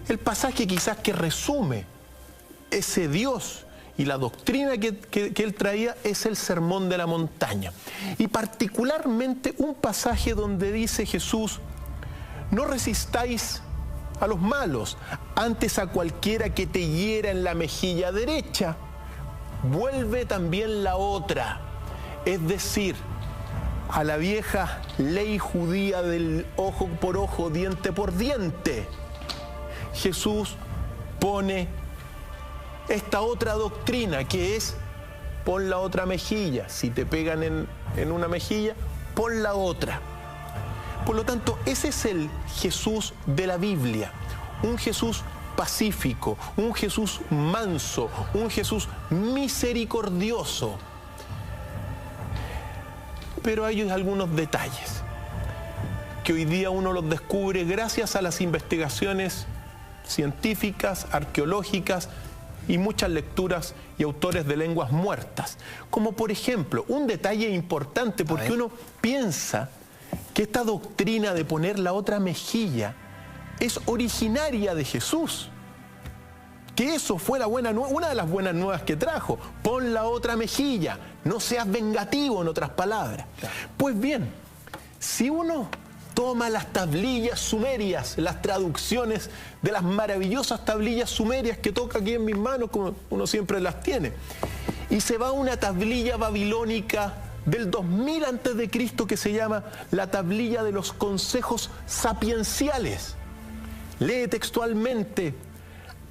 El pasaje quizás que resume ese Dios y la doctrina que él traía es el Sermón de la Montaña. Y particularmente un pasaje donde dice Jesús: no resistáis a los malos, antes a cualquiera que te hiera en la mejilla derecha, vuelve también la otra. Es decir, a la vieja ley judía del ojo por ojo, diente por diente, Jesús pone esta otra doctrina, que es: pon la otra mejilla. Si te pegan en una mejilla, pon la otra. Por lo tanto, ese es el Jesús de la Biblia, un Jesús pacífico, un Jesús manso, un Jesús misericordioso. Pero hay algunos detalles que hoy día uno los descubre gracias a las investigaciones científicas, arqueológicas y muchas lecturas y autores de lenguas muertas. Como por ejemplo, un detalle importante, porque uno piensa que esta doctrina de poner la otra mejilla es originaria de Jesús. Que eso fue una de las buenas nuevas que trajo. Pon la otra mejilla, no seas vengativo, en otras palabras. Claro. Pues bien, si uno toma las tablillas sumerias, las traducciones de las maravillosas tablillas sumerias que toca aquí en mis manos, como uno siempre las tiene, y se va a una tablilla babilónica del 2000 a.C. que se llama la tablilla de los consejos sapienciales. Lee textualmente: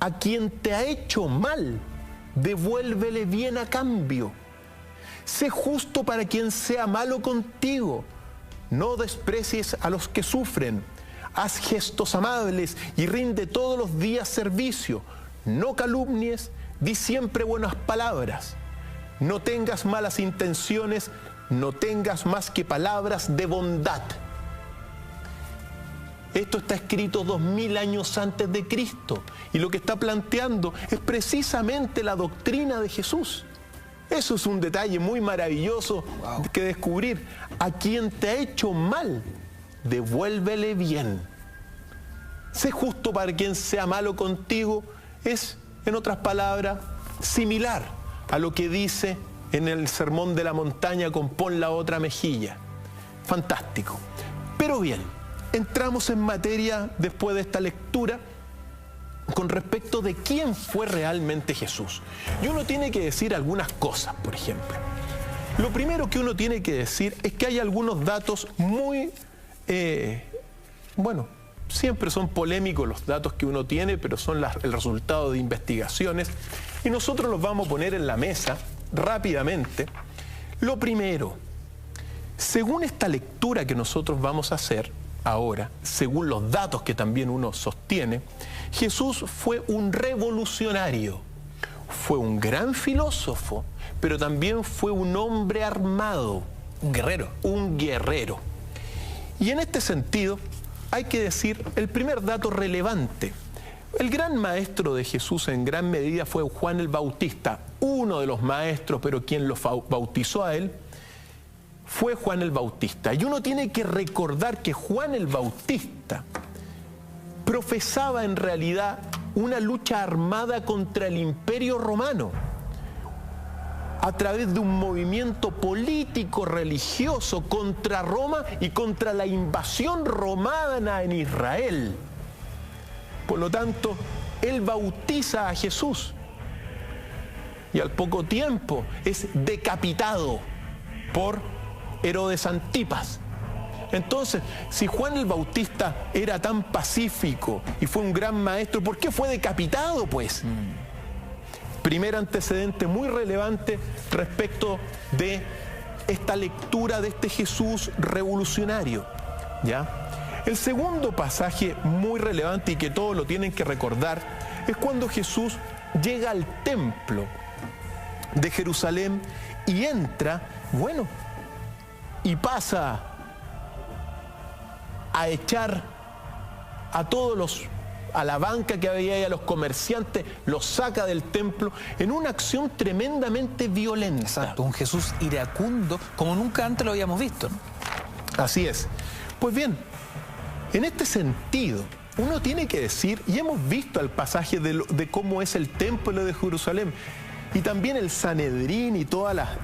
a quien te ha hecho mal, devuélvele bien a cambio. Sé justo para quien sea malo contigo. No desprecies a los que sufren. Haz gestos amables y rinde todos los días servicio. No calumnies, di siempre buenas palabras. No tengas malas intenciones, no tengas más que palabras de bondad. Esto está escrito 2000 años antes de Cristo, y lo que está planteando es precisamente la doctrina de Jesús. Eso es un detalle muy maravilloso que descubrir. A quien te ha hecho mal, devuélvele bien. Sé justo para quien sea malo contigo. Es, en otras palabras, similar a lo que dice en el Sermón de la Montaña con pon la otra mejilla. Fantástico. Pero bien, entramos en materia después de esta lectura con respecto de quién fue realmente Jesús. Y uno tiene que decir algunas cosas, por ejemplo. Lo primero que uno tiene que decir es que hay algunos datos muy, siempre son polémicos los datos que uno tiene, pero son el resultado de investigaciones, y nosotros los vamos a poner en la mesa rápidamente. Lo primero, según esta lectura que nosotros vamos a hacer ahora, según los datos que también uno sostiene, Jesús fue un revolucionario, fue un gran filósofo, pero también fue un hombre armado. Un guerrero. Un guerrero. Y en este sentido, hay que decir el primer dato relevante. El gran maestro de Jesús en gran medida fue Juan el Bautista, uno de los maestros, pero quien lo bautizó a él fue Juan el Bautista. Y uno tiene que recordar que Juan el Bautista profesaba en realidad una lucha armada contra el Imperio Romano a través de un movimiento político religioso contra Roma y contra la invasión romana en Israel. Por lo tanto, él bautiza a Jesús y al poco tiempo es decapitado por Herodes Antipas. Entonces, si Juan el Bautista era tan pacífico y fue un gran maestro, ¿por qué fue decapitado, pues? Primer antecedente muy relevante respecto de esta lectura de este Jesús revolucionario, ¿ya? El segundo pasaje muy relevante y que todos lo tienen que recordar es cuando Jesús llega al templo de Jerusalén y entra, y pasa a echar a la banca que había ahí, a los comerciantes, los saca del templo en una acción tremendamente violenta. Exacto, un Jesús iracundo como nunca antes lo habíamos visto, ¿no? Así es. Pues bien, en este sentido, uno tiene que decir, y hemos visto el pasaje de cómo es el templo de Jerusalén, y también el Sanedrín y toda la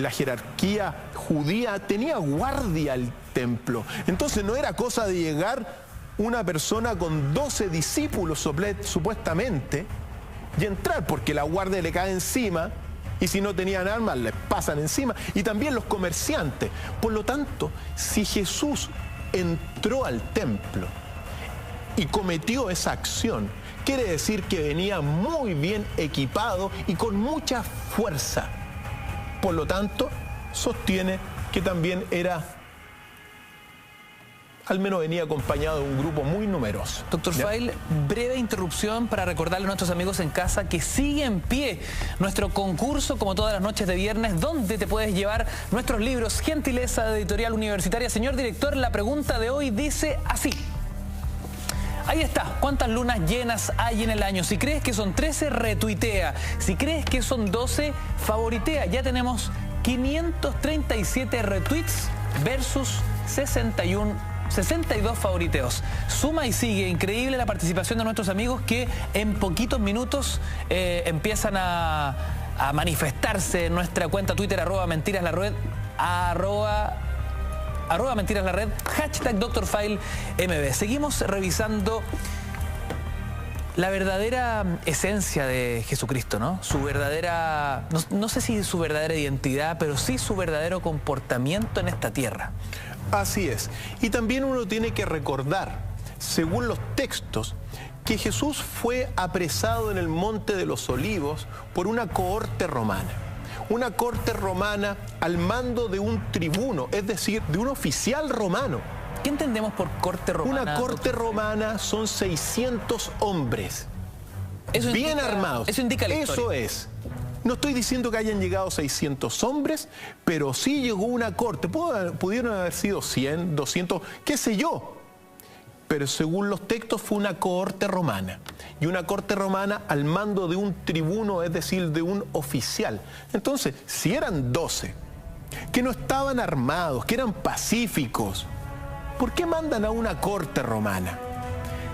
jerarquía judía tenía guardia al templo. Entonces no era cosa de llegar una persona con 12 discípulos supuestamente y entrar, porque la guardia le cae encima y si no tenían armas les pasan encima, y también los comerciantes. Por lo tanto, si Jesús entró al templo y cometió esa acción, quiere decir que venía muy bien equipado y con mucha fuerza. Por lo tanto, sostiene que también al menos venía acompañado de un grupo muy numeroso. Doctor Feil, breve interrupción para recordarle a nuestros amigos en casa que sigue en pie nuestro concurso, como todas las noches de viernes, donde te puedes llevar nuestros libros, gentileza de Editorial Universitaria. Señor director, la pregunta de hoy dice así. Ahí está, ¿cuántas lunas llenas hay en el año? Si crees que son 13, retuitea. Si crees que son 12, favoritea. Ya tenemos 537 retweets versus 62 favoriteos. Suma y sigue. Increíble la participación de nuestros amigos que en poquitos minutos empiezan a manifestarse en nuestra cuenta Twitter, @mentiraslarred, @mentiraslarred, #DrFeilMB. Seguimos revisando la verdadera esencia de Jesucristo, ¿no? Su verdadera, no sé si su verdadera identidad, pero sí su verdadero comportamiento en esta tierra. Así es. Y también uno tiene que recordar, según los textos, que Jesús fue apresado en el Monte de los Olivos por una cohorte romana. Una corte romana al mando de un tribuno, es decir, de un oficial romano. ¿Qué entendemos por corte romana? Una corte romana son 600 hombres, bien armados. Eso indica la historia. Eso es. No estoy diciendo que hayan llegado 600 hombres, pero sí llegó una corte. Pudieron haber sido 100, 200, qué sé yo. Pero según los textos fue una cohorte romana. Y una corte romana al mando de un tribuno, es decir, de un oficial. Entonces, si eran 12, que no estaban armados, que eran pacíficos, ¿por qué mandan a una corte romana?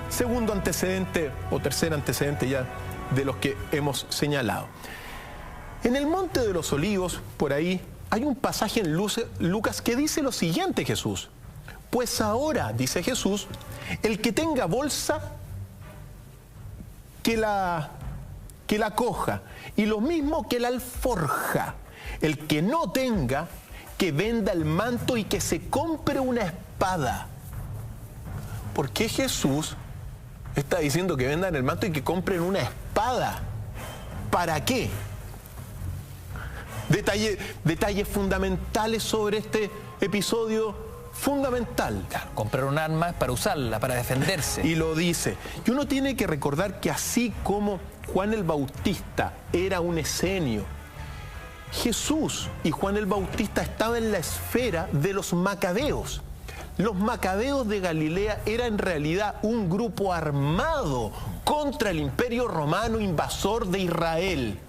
Segundo antecedente, o tercer antecedente ya, de los que hemos señalado. En el Monte de los Olivos, por ahí, hay un pasaje en Lucas que dice lo siguiente, Jesús. Pues ahora, dice Jesús, el que tenga bolsa, que la coja, y lo mismo que la alforja. El que no tenga, que venda el manto y que se compre una espada. ¿Por qué Jesús está diciendo que vendan el manto y que compren una espada? ¿Para qué? Detalles fundamentales sobre este episodio fundamental. Claro, comprar un arma para usarla, para defenderse. Y lo dice. Y uno tiene que recordar que así como Juan el Bautista era un escenio, Jesús y Juan el Bautista estaban en la esfera de los macabeos. Los macabeos de Galilea era en realidad un grupo armado contra el Imperio Romano invasor de Israel.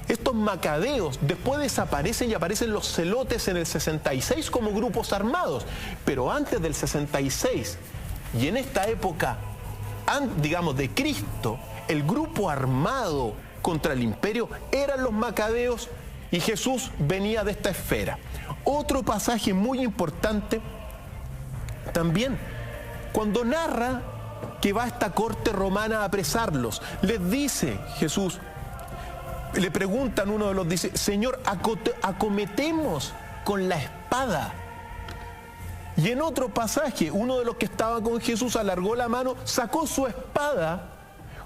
Estos macabeos después desaparecen y aparecen los celotes en el 66 como grupos armados. Pero antes del 66 y en esta época, digamos, de Cristo, el grupo armado contra el imperio eran los macabeos y Jesús venía de esta esfera. Otro pasaje muy importante también, cuando narra que va a esta corte romana a apresarlos, les dice Jesús, le preguntan uno de los, dice, Señor, acometemos con la espada. Y en otro pasaje, uno de los que estaba con Jesús alargó la mano, sacó su espada,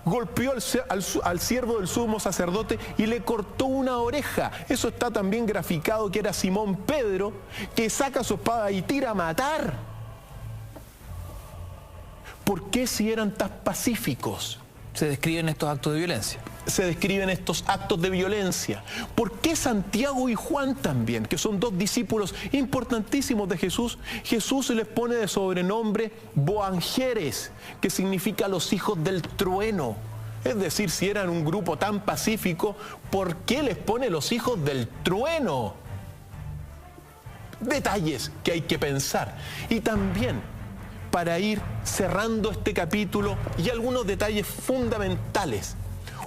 golpeó al siervo del sumo sacerdote y le cortó una oreja. Eso está también graficado, que era Simón Pedro, que saca su espada y tira a matar. ¿Por qué si eran tan pacíficos? Se describen estos actos de violencia. Se describen estos actos de violencia. ¿Por qué Santiago y Juan también, que son dos discípulos importantísimos de Jesús, Jesús les pone de sobrenombre Boanerges, que significa los hijos del trueno? Es decir, si eran un grupo tan pacífico, ¿por qué les pone los hijos del trueno? Detalles que hay que pensar. Y también, para ir cerrando este capítulo, y algunos detalles fundamentales.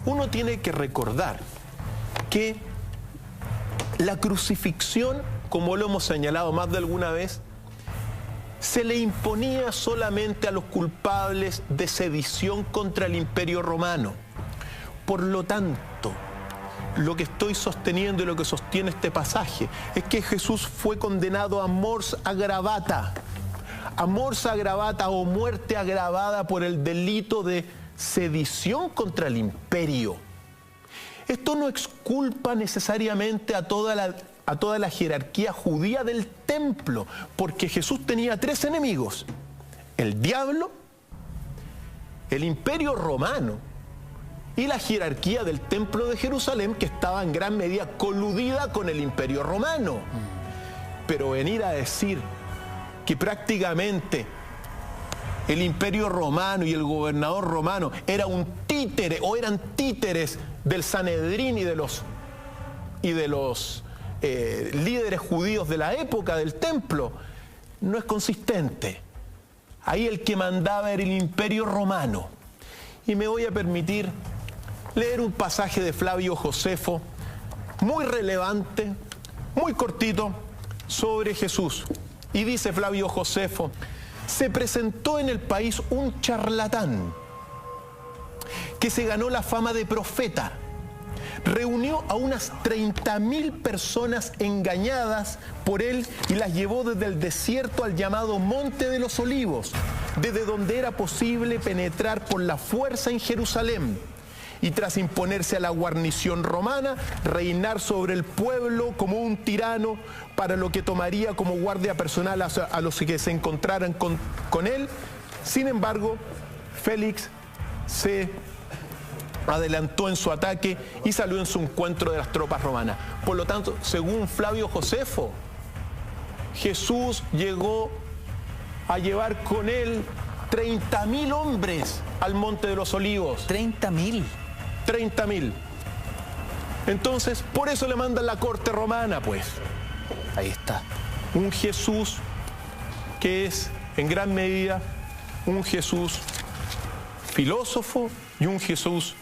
Uno tiene que recordar que la crucifixión, como lo hemos señalado más de alguna vez, se le imponía solamente a los culpables de sedición contra el Imperio Romano. Por lo tanto, lo que estoy sosteniendo y lo que sostiene este pasaje es que Jesús fue condenado a mors agravata o muerte agravada por el delito de sedición contra el imperio. Esto no exculpa necesariamente a toda la jerarquía judía del templo, porque Jesús tenía tres enemigos: el diablo, el imperio romano y la jerarquía del templo de Jerusalén, que estaba en gran medida coludida con el imperio romano. Pero venir a decir que prácticamente el imperio romano y el gobernador romano era un títere o eran títeres del Sanedrín y de los líderes judíos de la época del templo, no es consistente. Ahí el que mandaba era el imperio romano. Y me voy a permitir leer un pasaje de Flavio Josefo, muy relevante, muy cortito, sobre Jesús. Y dice Flavio Josefo: se presentó en el país un charlatán que se ganó la fama de profeta. Reunió a unas 30.000 personas engañadas por él y las llevó desde el desierto al llamado Monte de los Olivos, desde donde era posible penetrar por la fuerza en Jerusalén. Y tras imponerse a la guarnición romana, reinar sobre el pueblo como un tirano, para lo que tomaría como guardia personal a los que se encontraran con él. Sin embargo, Félix se adelantó en su ataque y salió en su encuentro de las tropas romanas. Por lo tanto, según Flavio Josefo, Jesús llegó a llevar con él 30.000 hombres al Monte de los Olivos. 30.000. 30.000. Entonces, por eso le mandan la corte romana, pues. Ahí está. Un Jesús que es, en gran medida, un Jesús filósofo y un Jesús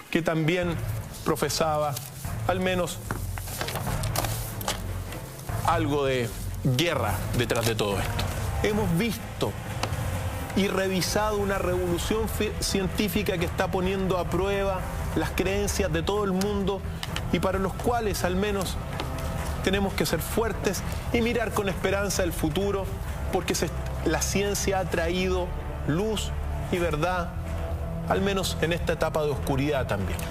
que también profesaba, al menos, algo de guerra detrás de todo esto. Hemos visto y revisado una revolución científica que está poniendo a prueba las creencias de todo el mundo y para los cuales al menos tenemos que ser fuertes y mirar con esperanza el futuro, porque la ciencia ha traído luz y verdad, al menos en esta etapa de oscuridad también.